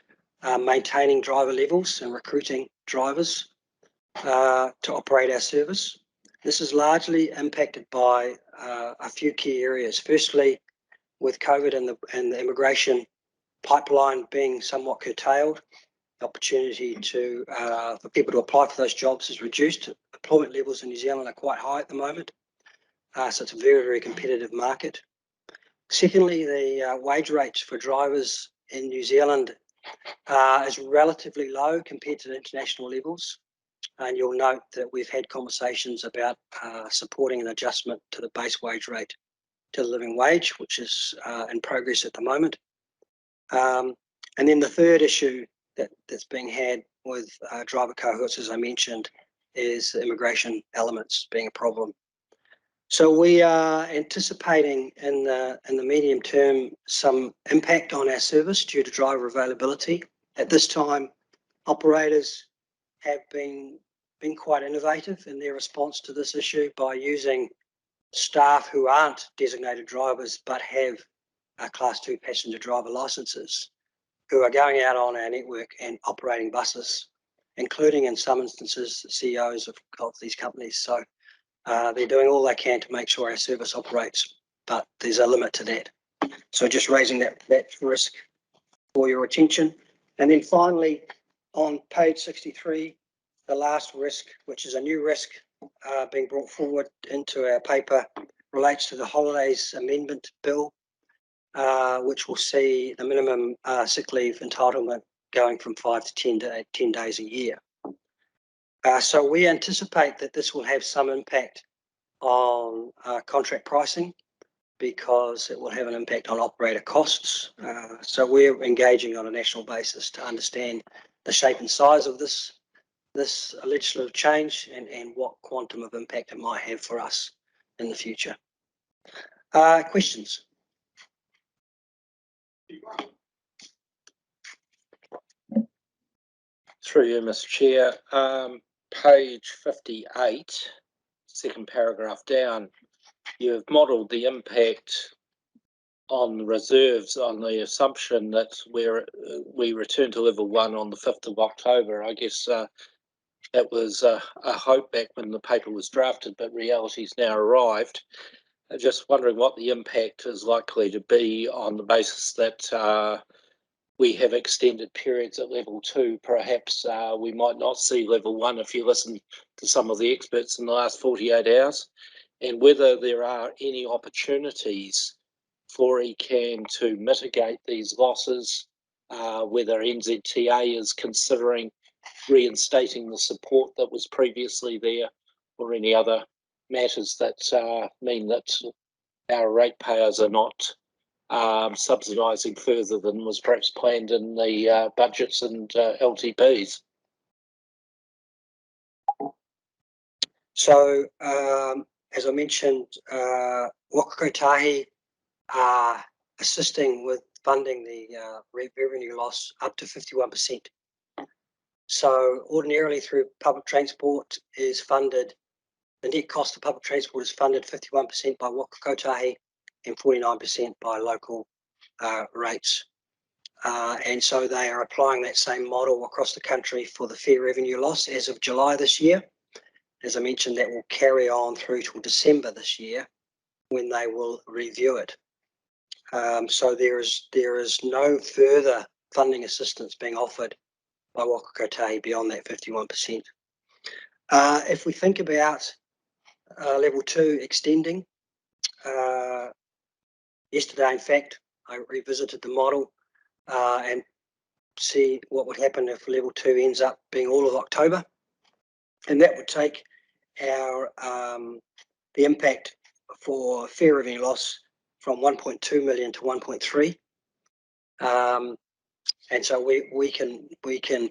maintaining driver levels and recruiting drivers to operate our service. This is largely impacted by a few key areas. Firstly, with COVID and the immigration pipeline being somewhat curtailed, the opportunity for people to apply for those jobs is reduced. Employment levels in New Zealand are quite high at the moment, so it's a very, very competitive market. Secondly, the wage rates for drivers in New Zealand is relatively low compared to the international levels. And you'll note that we've had conversations about supporting an adjustment to the base wage rate to the living wage, which is in progress at the moment. And then the third issue that's being had with driver cohorts, as I mentioned, is immigration elements being a problem. So we are anticipating in the medium term some impact on our service due to driver availability. At this time, operators have been quite innovative in their response to this issue by using staff who aren't designated drivers but have Class 2 passenger driver licenses, who are going out on our network and operating buses, including in some instances the CEOs of these companies. So they're doing all they can to make sure our service operates, but there's a limit to that. So just raising that risk for your attention. And then finally, on page 63, the last risk, which is a new risk being brought forward into our paper, relates to the Holidays Amendment Bill, which will see the minimum sick leave entitlement going from 5 to 10 days a year. So we anticipate that this will have some impact on contract pricing, because it will have an impact on operator costs. So we're engaging on a national basis to understand the shape and size of this legislative change and what quantum of impact it might have for us in the future. Questions? Through you, Mr. Chair. Page 58, second paragraph down, you've modelled the impact on the reserves on the assumption that we return to level 1 on the 5th of October. I guess that was a hope back when the paper was drafted, but reality's now arrived. I'm just wondering what the impact is likely to be on the basis that we have extended periods at level 2. Perhaps we might not see level 1 if you listen to some of the experts in the last 48 hours, and whether there are any opportunities for ECAN to mitigate these losses, whether NZTA is considering reinstating the support that was previously there, or any other matters that mean that our ratepayers are not subsidising further than was perhaps planned in the budgets and LTPs. So, as I mentioned, Waka Kotahi are assisting with funding the revenue loss up to 51%. So ordinarily through public transport is funded, the net cost of public transport is funded 51% by Waka Kotahi and 49% by local rates. And so they are applying that same model across the country for the fare revenue loss as of July this year. As I mentioned, that will carry on through till December this year, when they will review it. So there is no further funding assistance being offered by Waka Kotahi beyond that 51%. If we think about level 2 extending, yesterday, in fact, I revisited the model and see what would happen if level 2 ends up being all of October, and that would take our the impact for fare revenue loss from 1.2 million to 1.3, and so we can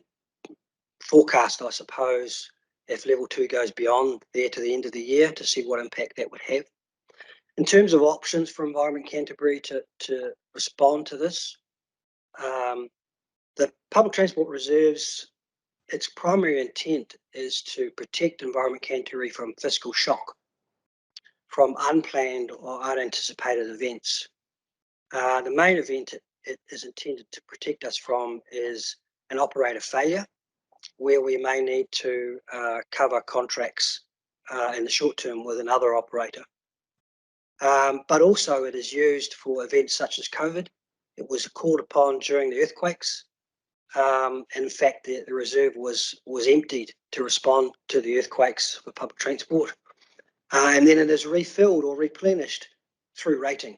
forecast, I suppose, if level 2 goes beyond there to the end of the year, to see what impact that would have. In terms of options for Environment Canterbury to respond to this, the public transport reserves, its primary intent is to protect Environment Canterbury from fiscal shock, from unplanned or unanticipated events. The main event it is intended to protect us from is an operator failure, where we may need to cover contracts in the short term with another operator. But also it is used for events such as COVID. It was called upon during the earthquakes. In fact, the reserve was emptied to respond to the earthquakes for public transport. And then it is refilled or replenished through rating.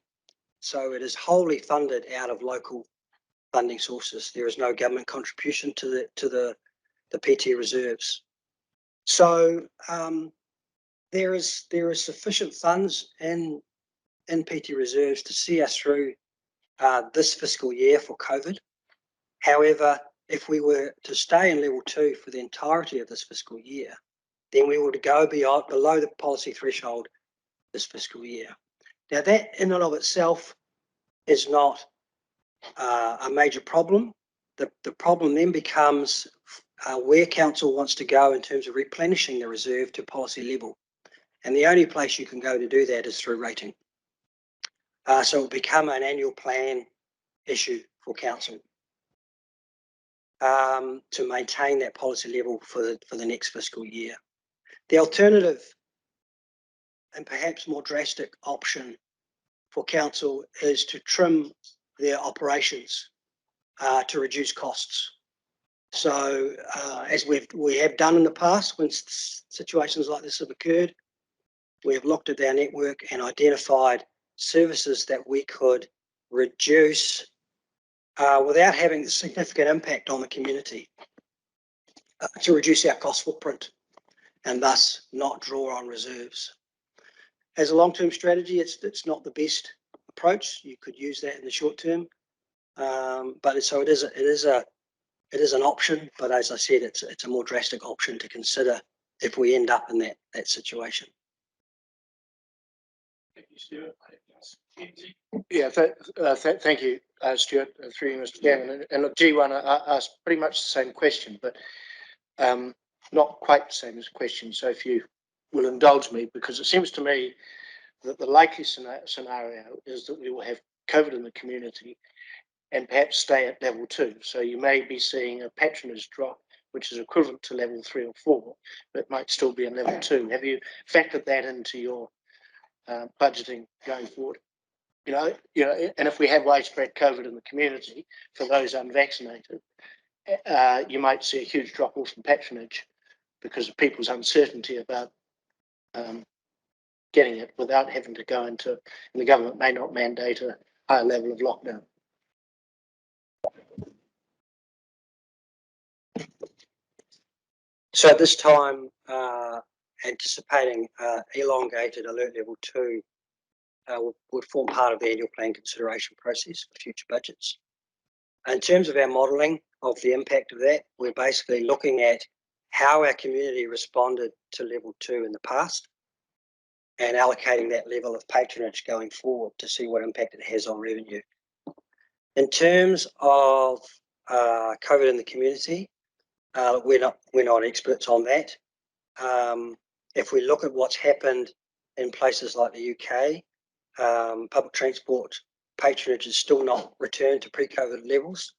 So it is wholly funded out of local funding sources. There is no government contribution to the PT reserves. So there is sufficient funds in PT reserves to see us through this fiscal year for COVID. However, if we were to stay in level 2 for the entirety of this fiscal year, then we would go below the policy threshold this fiscal year. Now, that in and of itself is not a major problem. The problem then becomes where council wants to go in terms of replenishing the reserve to policy level. And the only place you can go to do that is through rating. So it will become an annual plan issue for council to maintain that policy level for the next fiscal year. The alternative and perhaps more drastic option for council is to trim their operations to reduce costs. So as we have done in the past when situations like this have occurred, we have looked at our network and identified services that we could reduce without having a significant impact on the community to reduce our cost footprint and thus not draw on reserves. As a long-term strategy, it's not the best approach. You could use that in the short term, but it is an option. But as I said, it's a more drastic option to consider if we end up in that situation. Yeah, thank you, Stuart, through you, Mr. Chairman. And look, G1, I asked pretty much the same question, but not quite the same as a question. So if you will indulge me, because it seems to me that the likely scenario is that we will have COVID in the community and perhaps stay at level 2. So you may be seeing a patronage drop, which is equivalent to level 3 or 4, but might still be in level 2. Have you factored that into your budgeting going forward? You know, and if we have widespread COVID in the community for those unvaccinated, you might see a huge drop off in patronage because of people's uncertainty about getting it without having to go into, and the government may not mandate a higher level of lockdown. So at this time, anticipating elongated alert level 2 would form part of the annual plan consideration process for future budgets. In terms of our modelling of the impact of that, we're basically looking at how our community responded to level 2 in the past and allocating that level of patronage going forward to see what impact it has on revenue. In terms of COVID in the community, we're not experts on that. If we look at what's happened in places like the UK, public transport patronage is still not returned to pre-COVID levels.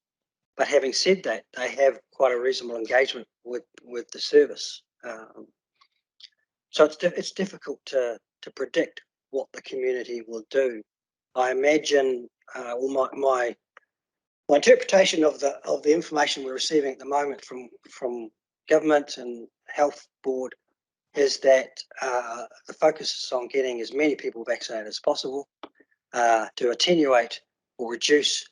But having said that, they have quite a reasonable engagement with the service. So it's difficult to predict what the community will do. I imagine, my interpretation of the information we're receiving at the moment from government and health board is that the focus is on getting as many people vaccinated as possible to attenuate or reduce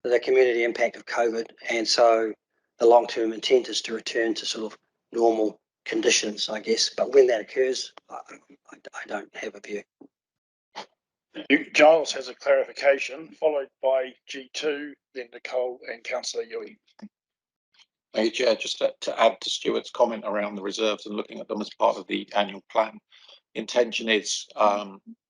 the community impact of COVID. And so the long-term intent is to return to sort of normal conditions, I guess. But when that occurs, I don't have a view. Giles has a clarification, followed by G2, then Nicole and Councillor Yui. Thank you, Chair. Just to add to Stuart's comment around the reserves and looking at them as part of the annual plan, intention is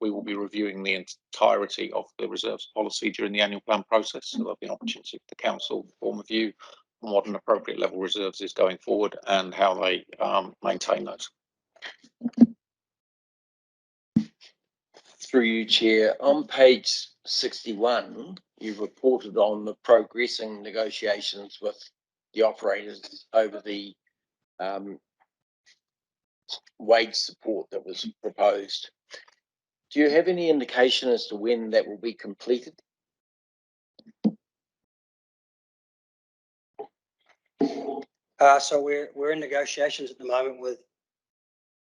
we will be reviewing the entirety of the reserves policy during the annual plan process. So there'll be an opportunity for the council to form a view on what an appropriate level reserves is going forward and how they maintain those. Through you, Chair, on page 61, you've reported on the progressing negotiations with the operators over the wage support that was proposed. Do you have any indication as to when that will be completed? So we're in negotiations at the moment with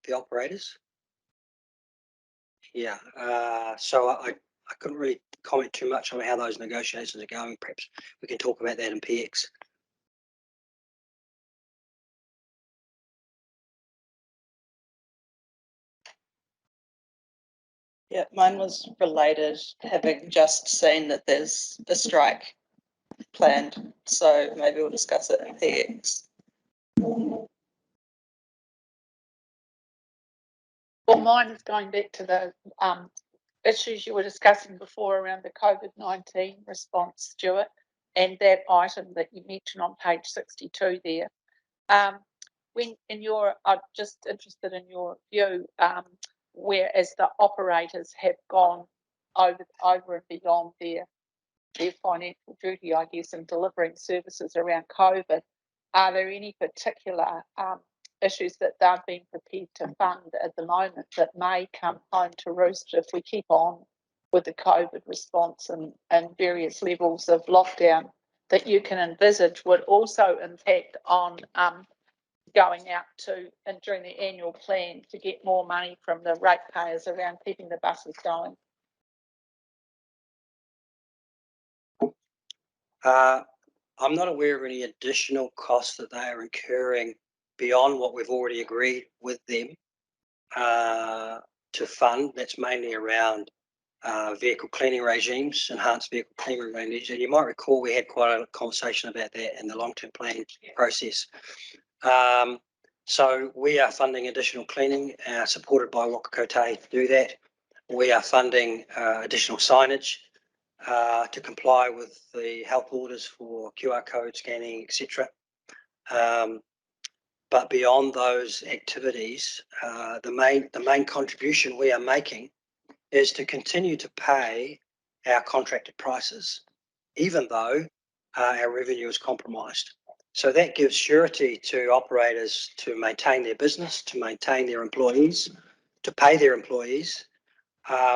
the operators. Yeah. So I couldn't really comment too much on how those negotiations are going. Perhaps we can talk about that in PX. Yeah, mine was related, having just seen that there's a strike planned, so maybe we'll discuss it in PX. Well, mine is going back to the issues you were discussing before around the COVID-19 response, Stuart, and that item that you mentioned on page 62 there. When in your, I'm just interested in your view, whereas the operators have gone over and beyond their financial duty, I guess, in delivering services around COVID, are there any particular issues that they've been prepared to fund at the moment that may come home to roost if we keep on with the COVID response and various levels of lockdown that you can envisage would also impact on going out to and during the annual plan to get more money from the ratepayers around keeping the buses going? I'm not aware of any additional costs that they are incurring beyond what we've already agreed with them to fund. That's mainly around vehicle cleaning regimes, enhanced vehicle cleaning regimes. And you might recall we had quite a conversation about that in the long-term plan process. So we are funding additional cleaning, supported by Waka Kotahi to do that. We are funding additional signage to comply with the health orders for QR code scanning, etc. But beyond those activities, the main contribution we are making is to continue to pay our contracted prices, even though our revenue is compromised. So that gives surety to operators to maintain their business, to maintain their employees, to pay their employees,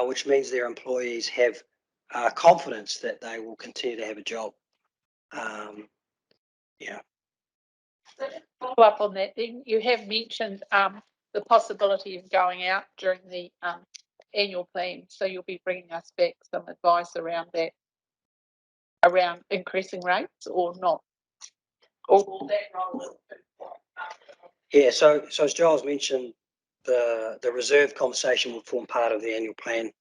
which means their employees have confidence that they will continue to have a job. Yeah. Follow up on that, then you have mentioned the possibility of going out during the annual plan, so you'll be bringing us back some advice around that, around increasing rates or not, or will that roll into? Yeah, so as Giles mentioned, the reserve conversation will form part of the annual plan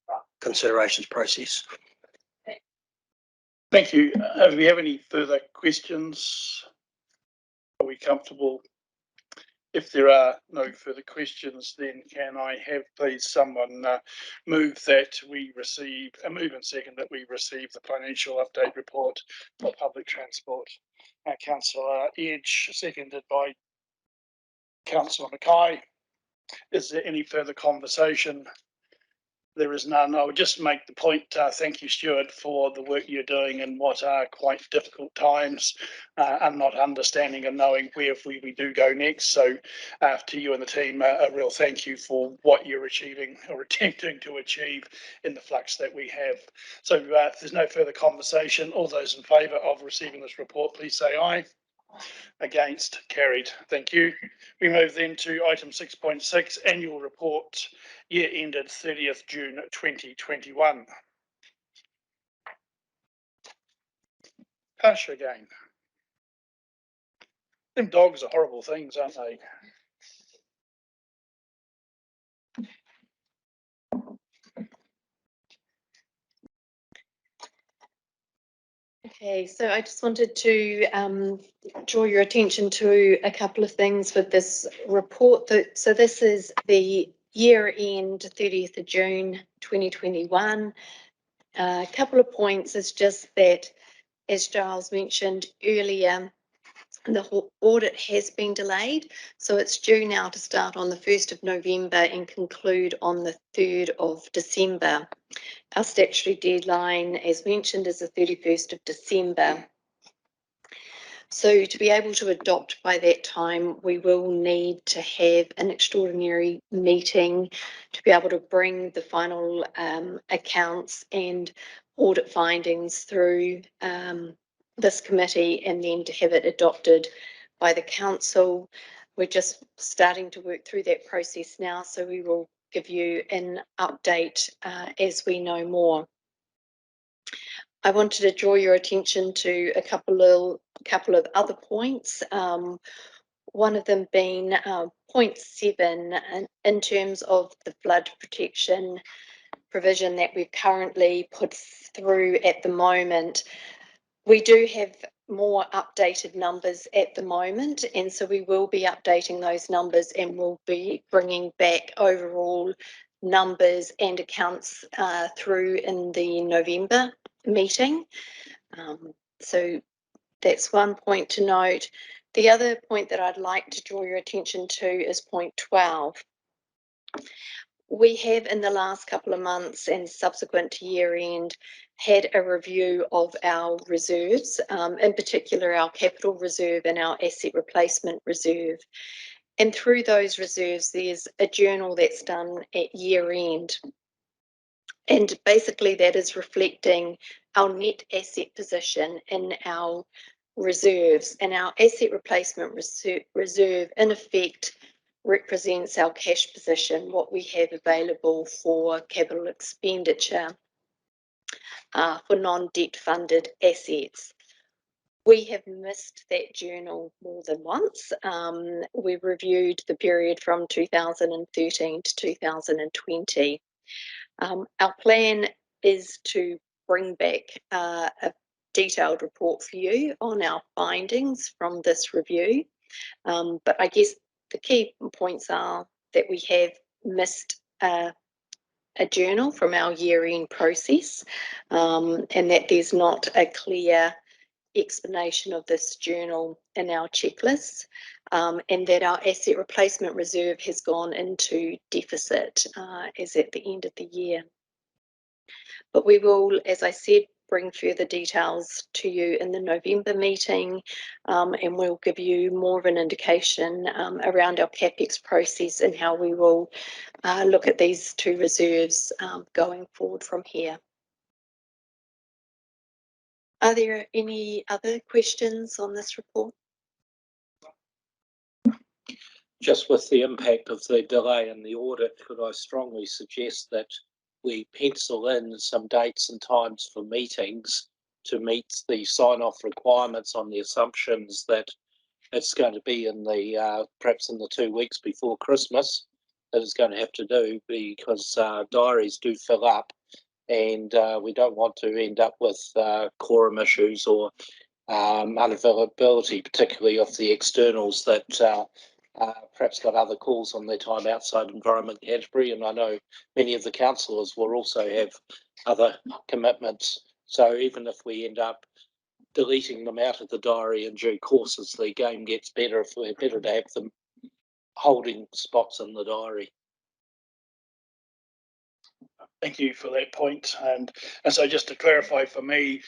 considerations process. Thank you. Do we have any further questions? Are we comfortable? If there are no further questions, then can I have please someone move that we receive, move and second that we receive the financial update report for public transport. Councillor Edge, seconded by Councillor Mackay. Is there any further conversation? There is none. I would just make the point, thank you, Stuart, for the work you're doing in what are quite difficult times and not understanding and knowing where we do go next. So to you and the team, a real thank you for what you're achieving or attempting to achieve in the flux that we have. So if there's no further conversation, all those in favour of receiving this report, please say aye. Against, carried. Thank you. We move then to item 6.6, annual report, year ended 30th June 2021. Hush again. Them dogs are horrible things, aren't they? Okay, so I just wanted to draw your attention to a couple of things with this report. So this is the year end 30th of June 2021. A couple of points is just that, as Giles mentioned earlier, the audit has been delayed, so it's due now to start on the 1st of November and conclude on the 3rd of December. Our statutory deadline, as mentioned, is the 31st of December. So to be able to adopt by that time, we will need to have an extraordinary meeting to be able to bring the final accounts and audit findings through this committee and then to have it adopted by the council. We're just starting to work through that process now, so we will give you an update as we know more. I wanted to draw your attention to a couple of other points. One of them being point 7 in terms of the flood protection provision that we've currently put through at the moment. We do have more updated numbers at the moment, and so we will be updating those numbers and we'll be bringing back overall numbers and accounts through in the November meeting. So that's one point to note. The other point that I'd like to draw your attention to is point 12. We have in the last couple of months and subsequent to year end had a review of our reserves, in particular our capital reserve and our asset replacement reserve. And through those reserves, there's a journal that's done at year end. And basically that is reflecting our net asset position in our reserves, and our asset replacement reserve in effect represents our cash position, what we have available for capital expenditure for non-debt funded assets. We have missed that journal more than once. We've reviewed the period from 2013 to 2020. Our plan is to bring back a detailed report for you on our findings from this review. But I guess the key points are that we have missed a journal from our year-end process, and that there's not a clear explanation of this journal in our checklists, and that our asset replacement reserve has gone into deficit as at the end of the year. But we will, as I said, bring further details to you in the November meeting, and we'll give you more of an indication around our CapEx process and how we will look at these two reserves going forward from here. Are there any other questions on this report? Just with the impact of the delay in the audit, could I strongly suggest that we pencil in some dates and times for meetings to meet the sign-off requirements on the assumptions that it's going to be in the perhaps in the 2 weeks before Christmas that it's going to have to do, because diaries do fill up, and we don't want to end up with quorum issues or unavailability, particularly of the externals that perhaps got other calls on their time outside Environment Canterbury, and I know many of the councillors will also have other commitments. So even if we end up deleting them out of the diary in due course as the game gets better, if we're better to have them holding spots in the diary. Thank you for that point. And so just to clarify for me,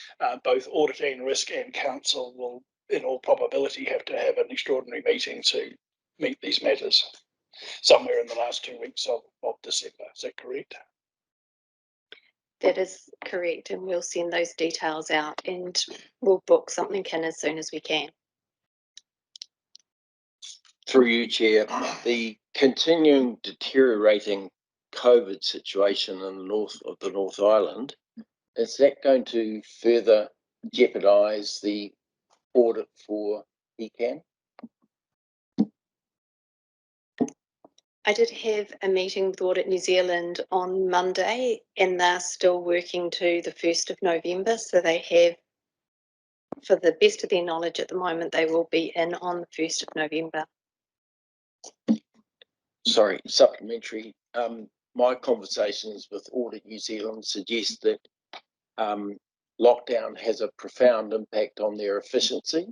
both Audit and Risk and Council will in all probability have to have an extraordinary meeting to meet these matters somewhere in the last 2 weeks of December. Is that correct? That is correct, and we'll send those details out and we'll book something in as soon as we can. Through you, Chair, the continuing deteriorating COVID situation in the north of the North Island, is that going to further jeopardise the audit for ECAN? I did have a meeting with Audit New Zealand on Monday, and they're still working to the 1st of November. So they have, for the best of their knowledge at the moment, they will be in on the 1st of November. Sorry, supplementary. My conversations with Audit New Zealand suggest that lockdown has a profound impact on their efficiency.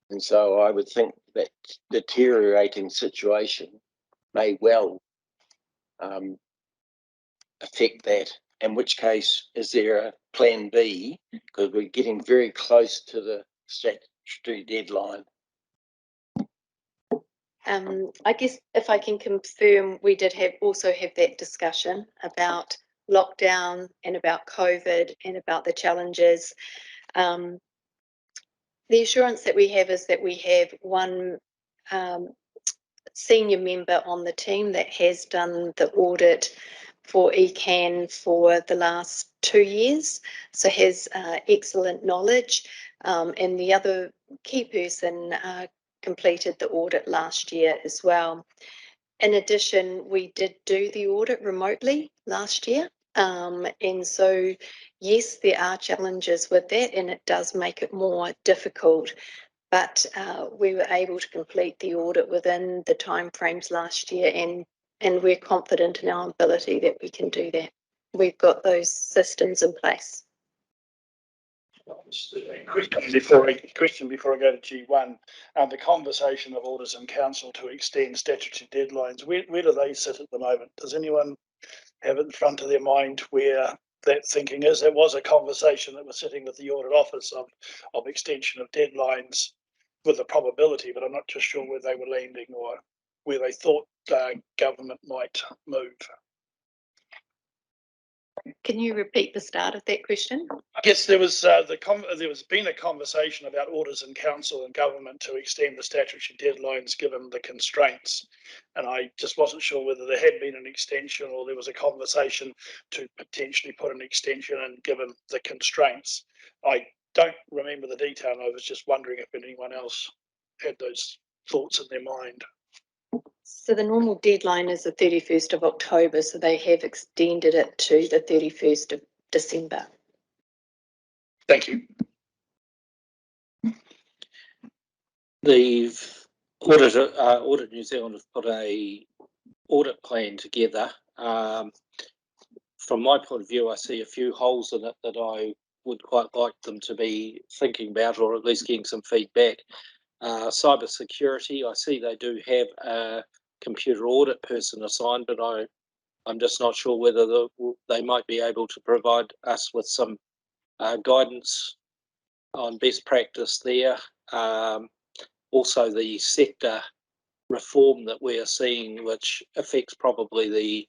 And so I would think that deteriorating situation may well affect that, in which case is there a plan B, because we're getting very close to the statutory deadline. I guess if I can confirm, we did also have that discussion about lockdown and about COVID and about the challenges. The assurance that we have is that we have one senior member on the team that has done the audit for ECAN for the last 2 years, so has excellent knowledge, and the other key person completed the audit last year as well. In addition, we did do the audit remotely last year, And so, yes, there are challenges with that, and it does make it more difficult. But we were able to complete the audit within the timeframes last year, and we're confident in our ability that we can do that. We've got those systems in place. Question before I go to G1, the conversation of Audit and Council to extend statutory deadlines, where do they sit at the moment? Does anyone have it in front of their mind where that thinking is? There was a conversation that was sitting with the Audit Office of extension of deadlines with a probability, but I'm not just sure where they were landing or where they thought government might move. Can you repeat the start of that question? I guess there was been a conversation about Audit and Council and government to extend the statutory deadlines given the constraints, and I just wasn't sure whether there had been an extension or there was a conversation to potentially put an extension in given the constraints. I don't remember the detail, and I was just wondering if anyone else had those thoughts in their mind. So the normal deadline is the 31st of October, so they have extended it to the 31st of December. Thank you. The Audit New Zealand have put a audit plan together. From my point of view, I see a few holes in it that I would quite like them to be thinking about, or at least getting some feedback. Cyber security, I see they do have a computer audit person assigned, but I'm just not sure whether they might be able to provide us with some guidance on best practice there. Also, the sector reform that we are seeing, which affects probably the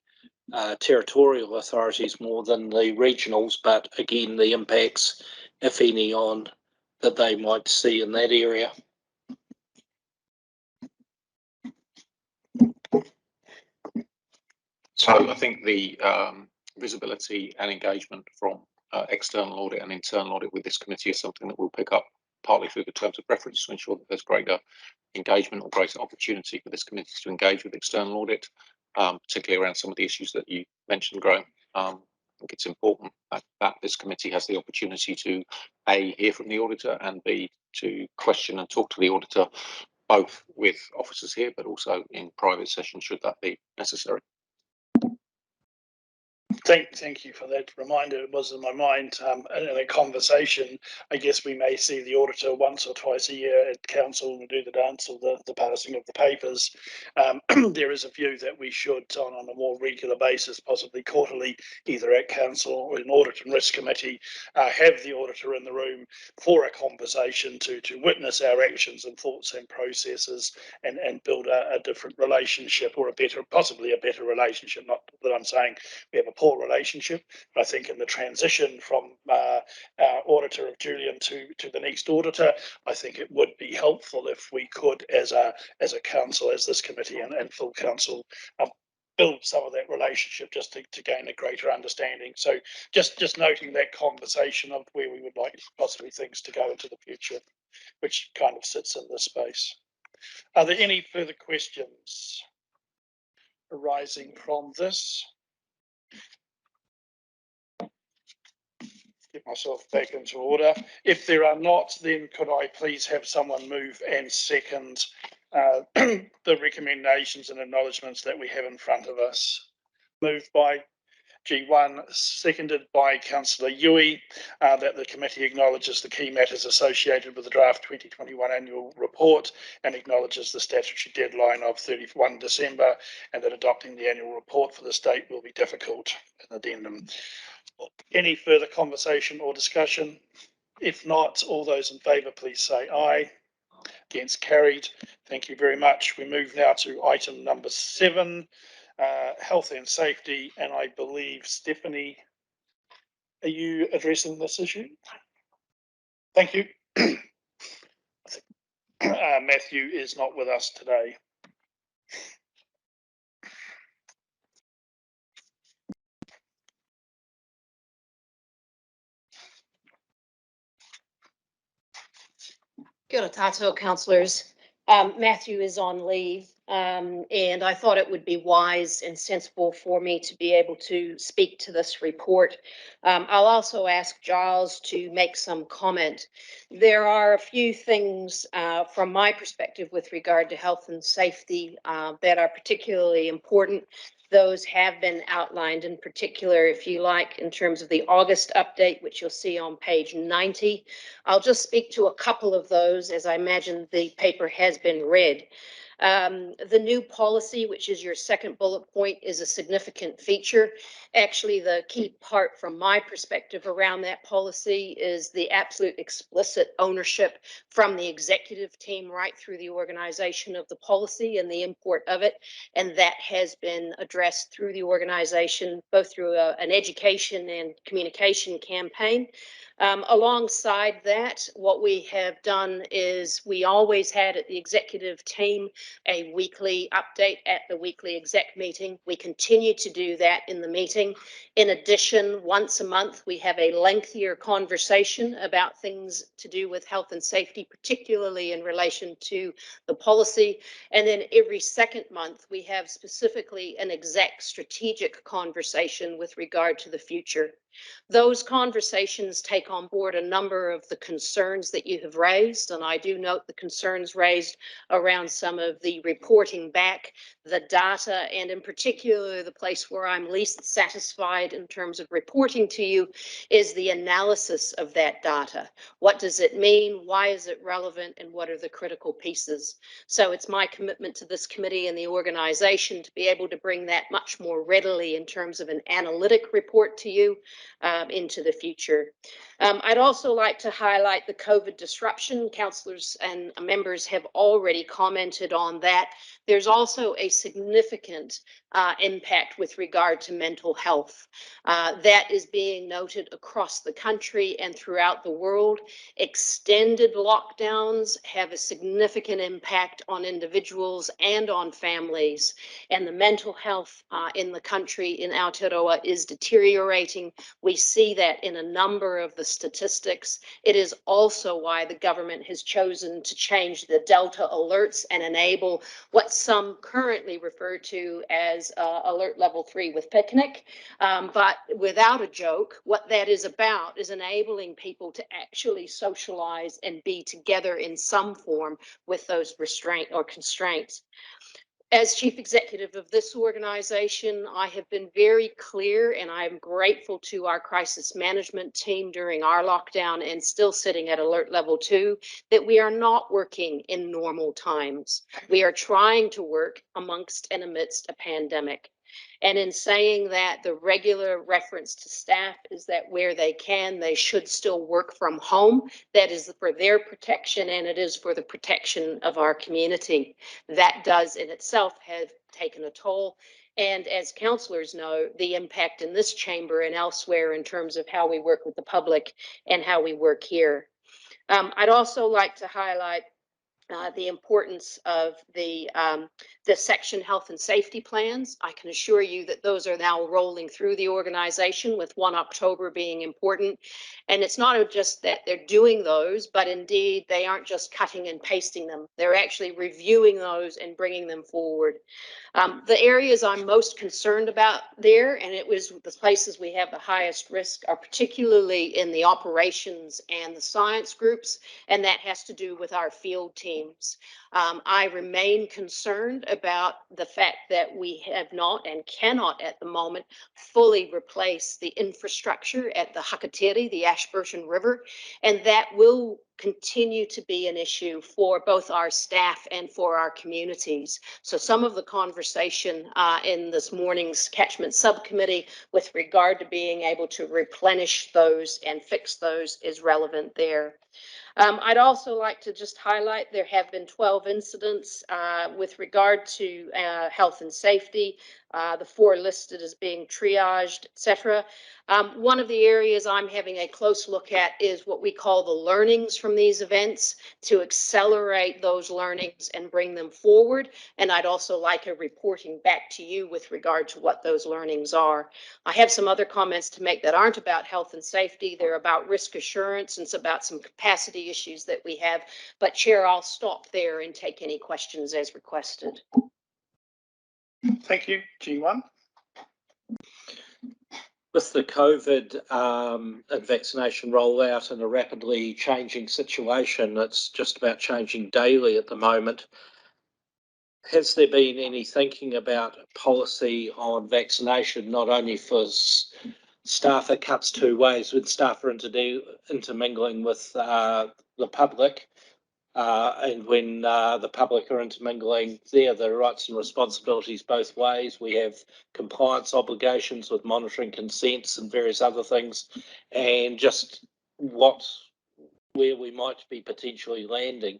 territorial authorities more than the regionals, but again, the impacts, if any, on that they might see in that area. So I think the visibility and engagement from external audit and internal audit with this committee is something that we'll pick up partly through the terms of reference to ensure that there's greater engagement or greater opportunity for this committee to engage with external audit, particularly around some of the issues that you mentioned, Graham. I think it's important that this committee has the opportunity to A, hear from the auditor, and B, to question and talk to the auditor, both with officers here, but also in private session, should that be necessary. Thank you for that reminder. It was in my mind in a conversation. I guess we may see the auditor once or twice a year at council and do the dance of the passing of the papers. There is a view that we should, on a more regular basis, possibly quarterly, either at council or in audit and risk committee, have the auditor in the room for a conversation to witness our actions and thoughts and processes and build a different relationship, or possibly a better relationship. Not that I'm saying we have a poor relationship, but I think in the transition from our auditor of Julian to the next auditor, I think it would be helpful if we could, as a council, as this committee and full council, build some of that relationship just to gain a greater understanding. So just noting that conversation of where we would like possibly things to go into the future, which kind of sits in this space. Are there any further questions arising from this? Get myself back into order. If there are not, then could I please have someone move and second the recommendations and acknowledgements that we have in front of us? Moved by G1, seconded by Councillor Yui, that the committee acknowledges the key matters associated with the draft 2021 annual report and acknowledges the statutory deadline of 31 December, and that adopting the annual report for the state will be difficult. An addendum. Any further conversation or discussion? If not, all those in favour, please say aye. Against, carried. Thank you very much. We move now to item number 7, health and safety. And I believe, Stephanie, are you addressing this issue? Thank you. Matthew is not with us today. Kia ora tātou, councillors. Matthew is on leave And I thought it would be wise and sensible for me to be able to speak to this report. I'll also ask Giles to make some comment. There are a few things from my perspective with regard to health and safety that are particularly important. Those have been outlined in particular, if you like, in terms of the August update, which you'll see on page 90. I'll just speak to a couple of those, as I imagine the paper has been read. The new policy, which is your second bullet point, is a significant feature. Actually, the key part from my perspective around that policy is the absolute explicit ownership from the executive team right through the organization of the policy and the import of it. And that has been addressed through the organization, both through an education and communication campaign. Alongside that, what we have done is we always had at the executive team a weekly update at the weekly exec meeting. We continue to do that in the meeting. In addition, once a month, we have a lengthier conversation about things to do with health and safety, particularly in relation to the policy. And then every second month, we have specifically an exec strategic conversation with regard to the future. Those conversations take on board a number of the concerns that you have raised, and I do note the concerns raised around some of the reporting back, the data, and in particular, the place where I'm least satisfied in terms of reporting to you is the analysis of that data. What does it mean? Why is it relevant? And what are the critical pieces? So it's my commitment to this committee and the organization to be able to bring that much more readily in terms of an analytic report to you into the future. I'd also like to highlight the COVID disruption. Councillors and members have already commented on that. There's also a significant impact with regard to mental health. That is being noted across the country and throughout the world. Extended lockdowns have a significant impact on individuals and on families. And the mental health in the country in Aotearoa is deteriorating. We see that in a number of the statistics. It is also why the government has chosen to change the Delta alerts and enable what some currently refer to as alert level 3 with picnic. But without a joke, what that is about is enabling people to actually socialize and be together in some form with those restraint or constraints. As chief executive of this organization, I have been very clear, and I'm grateful to our crisis management team during our lockdown and still sitting at alert level 2, that we are not working in normal times. We are trying to work amongst and amidst a pandemic. And in saying that, the regular reference to staff is that where they can, they should still work from home. That is for their protection, and it is for the protection of our community. That does in itself have taken a toll. And as councillors know, the impact in this chamber and elsewhere in terms of how we work with the public and how we work here. I'd also like to highlight the importance of the section health and safety plans. I can assure you that those are now rolling through the organization, with 1 October being important. And it's not just that they're doing those, but indeed they aren't just cutting and pasting them. They're actually reviewing those and bringing them forward. The areas I'm most concerned about there, and it was the places we have the highest risk, are particularly in the operations and the science groups, and that has to do with our field teams. I remain concerned about the fact that we have not and cannot at the moment fully replace the infrastructure at the Hakateri, the Ashburton River, and that will continue to be an issue for both our staff and for our communities. So some of the conversation in this morning's catchment subcommittee with regard to being able to replenish those and fix those is relevant there. I'd also like to just highlight there have been 12 incidents with regard to health and safety. The 4 listed as being triaged, etc. One of the areas I'm having a close look at is what we call the learnings from these events, to accelerate those learnings and bring them forward. And I'd also like a reporting back to you with regard to what those learnings are. I have some other comments to make that aren't about health and safety. They're about risk assurance, and it's about some capacity issues that we have. But Chair, I'll stop there and take any questions as requested. Thank you. G1. With the COVID and vaccination rollout and a rapidly changing situation, it's just about changing daily at the moment. Has there been any thinking about policy on vaccination, not only for staff? It cuts two ways when staff are intermingling with the public, and when the public are intermingling, there are rights and responsibilities both ways. We have compliance obligations with monitoring consents and various other things, and just where we might be potentially landing.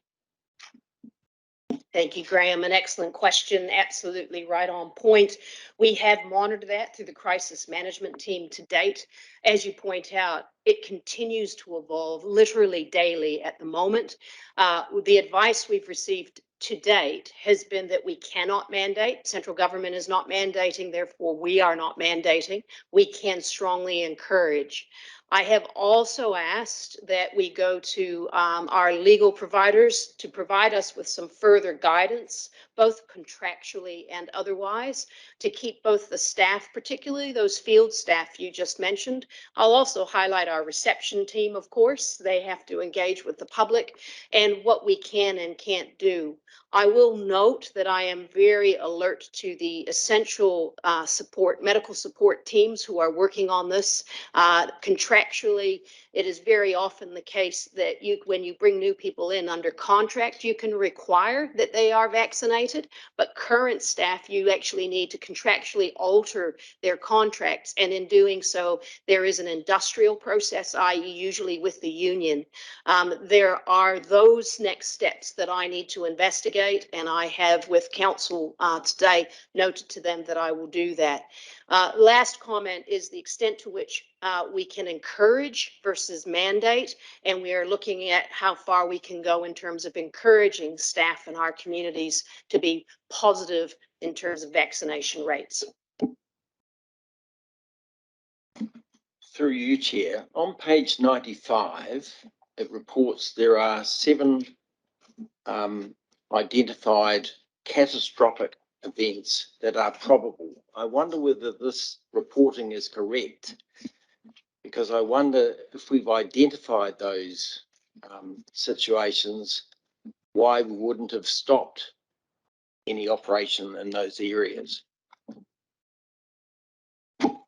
Thank you, Graham. An excellent question. Absolutely right on point. We have monitored that through the crisis management team to date. As you point out, it continues to evolve literally daily at the moment. The advice we've received to date has been that we cannot mandate. Central government is not mandating, therefore we are not mandating. We can strongly encourage. I have also asked that we go to our legal providers to provide us with some further guidance, both contractually and otherwise, to keep both the staff, particularly those field staff you just mentioned. I'll also highlight our reception team, of course. They have to engage with the public and what we can and can't do. I will note that I am very alert to the essential medical support teams who are working on this. Contractually, it is very often the case that when you bring new people in under contract, you can require that they are vaccinated, but current staff, you actually need to contractually alter their contracts. And in doing so, there is an industrial process, i.e. usually with the union. There are those next steps that I need to investigate, and I have with council today noted to them that I will do that. Last comment is the extent to which we can encourage versus mandate, and we are looking at how far we can go in terms of encouraging staff in our communities to be positive in terms of vaccination rates. Through you, Chair, on page 95, it reports there are 7 identified catastrophic events that are probable. I wonder whether this reporting is correct, because I wonder if we've identified those situations, why we wouldn't have stopped any operation in those areas.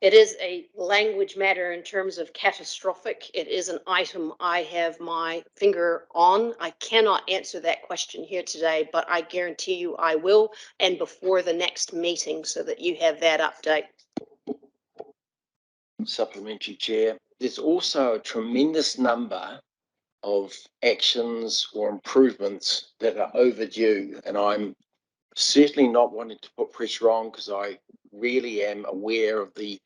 It is a language matter in terms of catastrophic. It is an item I have my finger on. I cannot answer that question here today, but I guarantee you I will, and before the next meeting, so that you have that update. Supplementary, Chair. There's also a tremendous number of actions or improvements that are overdue, and I'm certainly not wanting to put pressure on, because I really am aware of the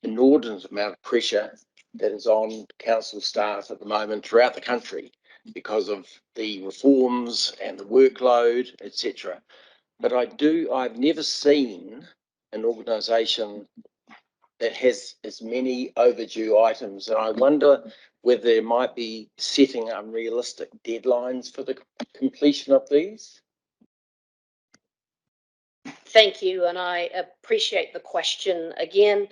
inordinate amount of pressure that is on council staff at the moment throughout the country because of the reforms and the workload, etc. But I've never seen an organisation that has as many overdue items, and I wonder whether there might be setting unrealistic deadlines for the completion of these. Thank you, and I appreciate the question. Again,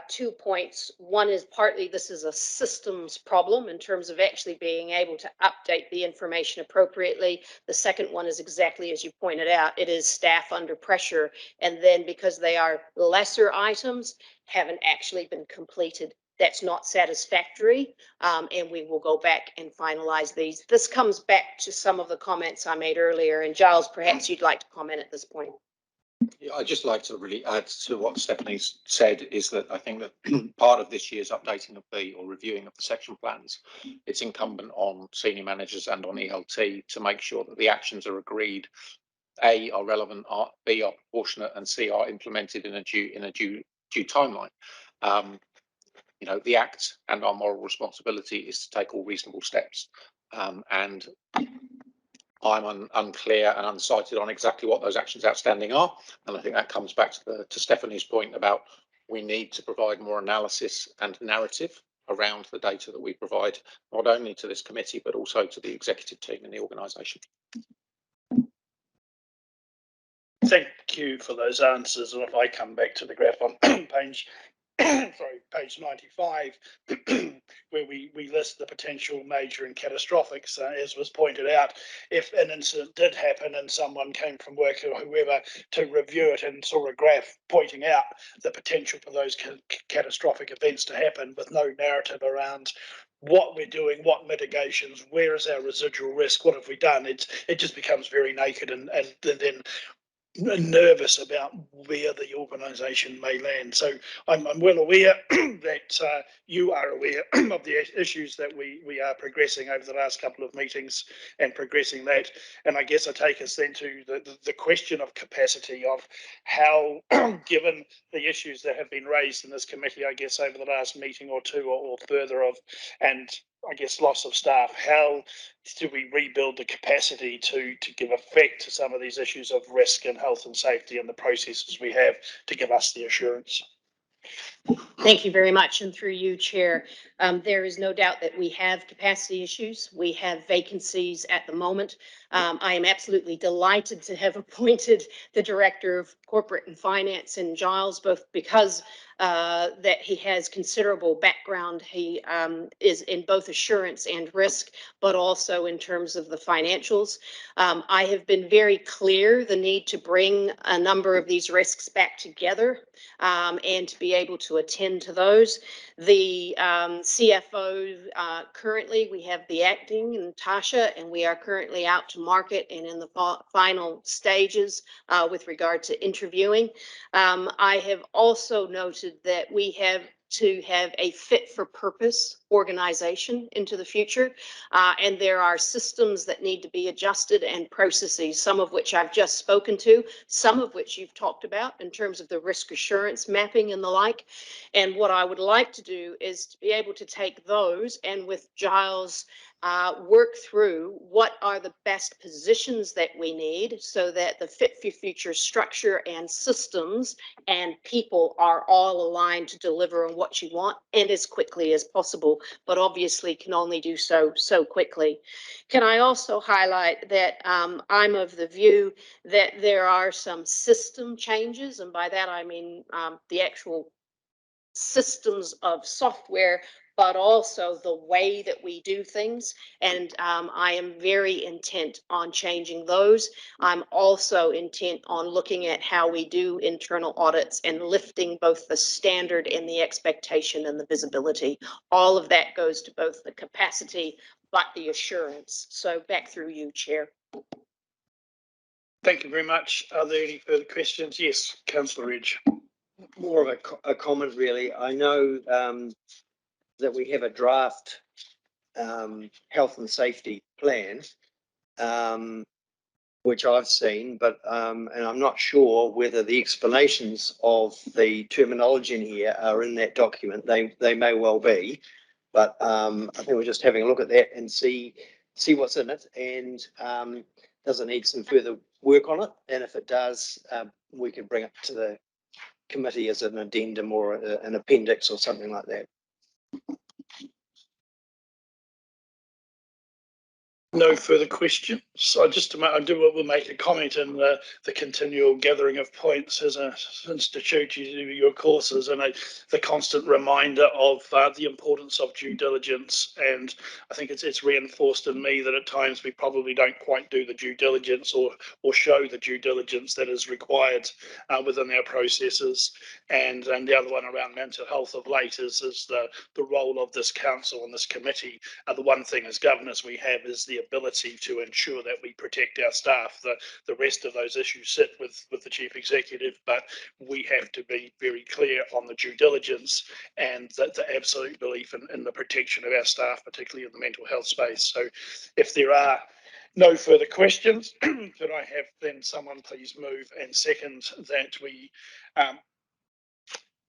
2 points. One is partly this is a systems problem in terms of actually being able to update the information appropriately. The second one is exactly as you pointed out, it is staff under pressure, and then because they are lesser items, haven't actually been completed. That's not satisfactory, and we will go back and finalize these. This comes back to some of the comments I made earlier, and Giles, perhaps you'd like to comment at this point. Yeah, I'd just like to really add to what Stephanie's said, is that I think that part of this year's updating of or reviewing of the section plans, it's incumbent on senior managers and on ELT to make sure that the actions are agreed, A, are relevant, B, are proportionate, and C, are implemented in a due timeline. You know, the Act and our moral responsibility is to take all reasonable steps, and I'm unclear and unsighted on exactly what those actions outstanding are, and I think that comes back to Stephanie's point about we need to provide more analysis and narrative around the data that we provide, not only to this committee but also to the executive team in the organisation. Thank you for those answers. And if I come back to the graph on page page 95, where we list the potential major and catastrophic. So as was pointed out, if an incident did happen and someone came from work or whoever to review it and saw a graph pointing out the potential for those catastrophic events to happen with no narrative around what we're doing, what mitigations, where is our residual risk, what have we done, it just becomes very naked and then nervous about where the organisation may land. So I'm well aware that you are aware of the issues that we are progressing over the last couple of meetings and progressing that. And I guess I take us then to the question of capacity of how, given the issues that have been raised in this committee, I guess over the last meeting or two or further of, and I guess loss of staff, how do we rebuild the capacity to give effect to some of these issues of risk and health and safety and the processes we have to give us the assurance? Thank you very much. And through you, Chair, there is no doubt that we have capacity issues. We have vacancies at the moment. I am absolutely delighted to have appointed the Director of Corporate and Finance in Giles, both because that he has considerable background. He is in both assurance and risk, but also in terms of the financials. I have been very clear the need to bring a number of these risks back together and to be able to attend to those. The CFO, currently we have the acting, Natasha, and we are currently out to market and in the final stages with regard to interviewing. I have also noted that we have to have a fit for purpose organization into the future. And there are systems that need to be adjusted and processes, some of which I've just spoken to, some of which you've talked about in terms of the risk assurance mapping and the like. And what I would like to do is to be able to take those and with Giles work through what are the best positions that we need so that the fit for future structure and systems and people are all aligned to deliver on what you want and as quickly as possible, but obviously can only do so quickly. Can I also highlight that I'm of the view that there are some system changes, and by that I mean the actual systems of software, but also the way that we do things. And I am very intent on changing those. I'm also intent on looking at how we do internal audits and lifting both the standard and the expectation and the visibility. All of that goes to both the capacity, but the assurance. So back through you, Chair. Thank you very much. Are there any further questions? Yes, Councillor Ridge. More of a comment, really. I know that we have a draft health and safety plan, which I've seen, but and I'm not sure whether the explanations of the terminology in here are in that document. They may well be, but I think we're just having a look at that and see what's in it, and does it need some further work on it? And if it does, we can bring it to the committee as an addendum or an appendix or something like that. No further questions. So we'll make a comment in the continual gathering of points as an institute. You do your courses and the constant reminder of the importance of due diligence. And I think it's reinforced in me that at times we probably don't quite do the due diligence or show the due diligence that is required within our processes. And the other one around mental health of late is the role of this council and this committee. The one thing as governors we have is the ability to ensure that we protect our staff. The rest of those issues sit with the chief executive, but we have to be very clear on the due diligence and the absolute belief in the protection of our staff, particularly in the mental health space. So if there are no further questions, could I have then someone please move and second that we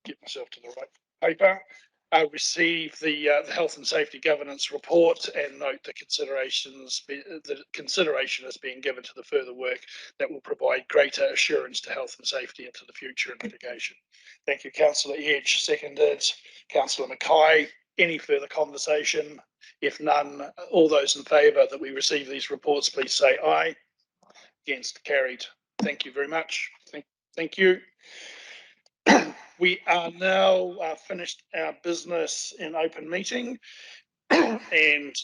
get myself to the right paper, receive the health and safety governance report and note the consideration is being given to the further work that will provide greater assurance to health and safety into the future and mitigation. Thank you, Councillor Edge. Seconded, Councillor Mackay. Any further conversation? If none, all those in favour that we receive these reports, please say aye. Against, carried. Thank you very much. Thank you. We are now finished our business in open meeting and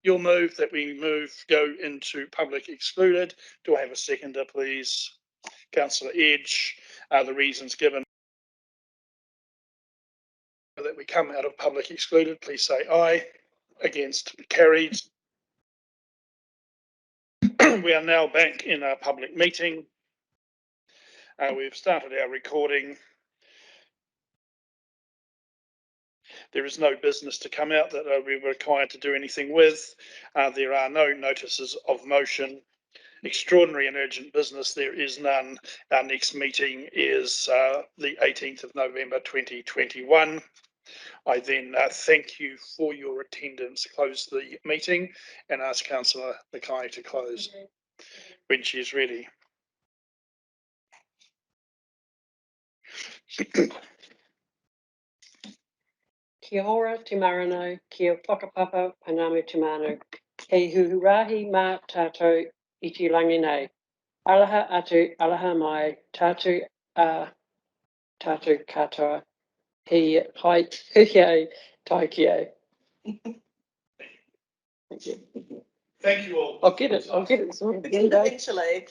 you'll move that we go into public excluded. Do I have a seconder, please? Councillor Edge, the reasons given that we come out of public excluded, please say aye. Against, carried. We are now back in our public meeting. We've started our recording. There is no business to come out that we're required to do anything with. There are no notices of motion. Extraordinary and urgent business, there is none. Our next meeting is the 18th of November 2021. I then thank you for your attendance, close the meeting and ask Councillor Mackay to close when she is ready. Kia ora te marano, kia whakapapa panamu te manu. Hei huhurahi mā tātou I te langi nei. Alaha atu, alaha mai, tātou tātou katoa. Hei hai huhiai taikio. Thank you. Thank you all. I'll get it. I'll get it. Eventually.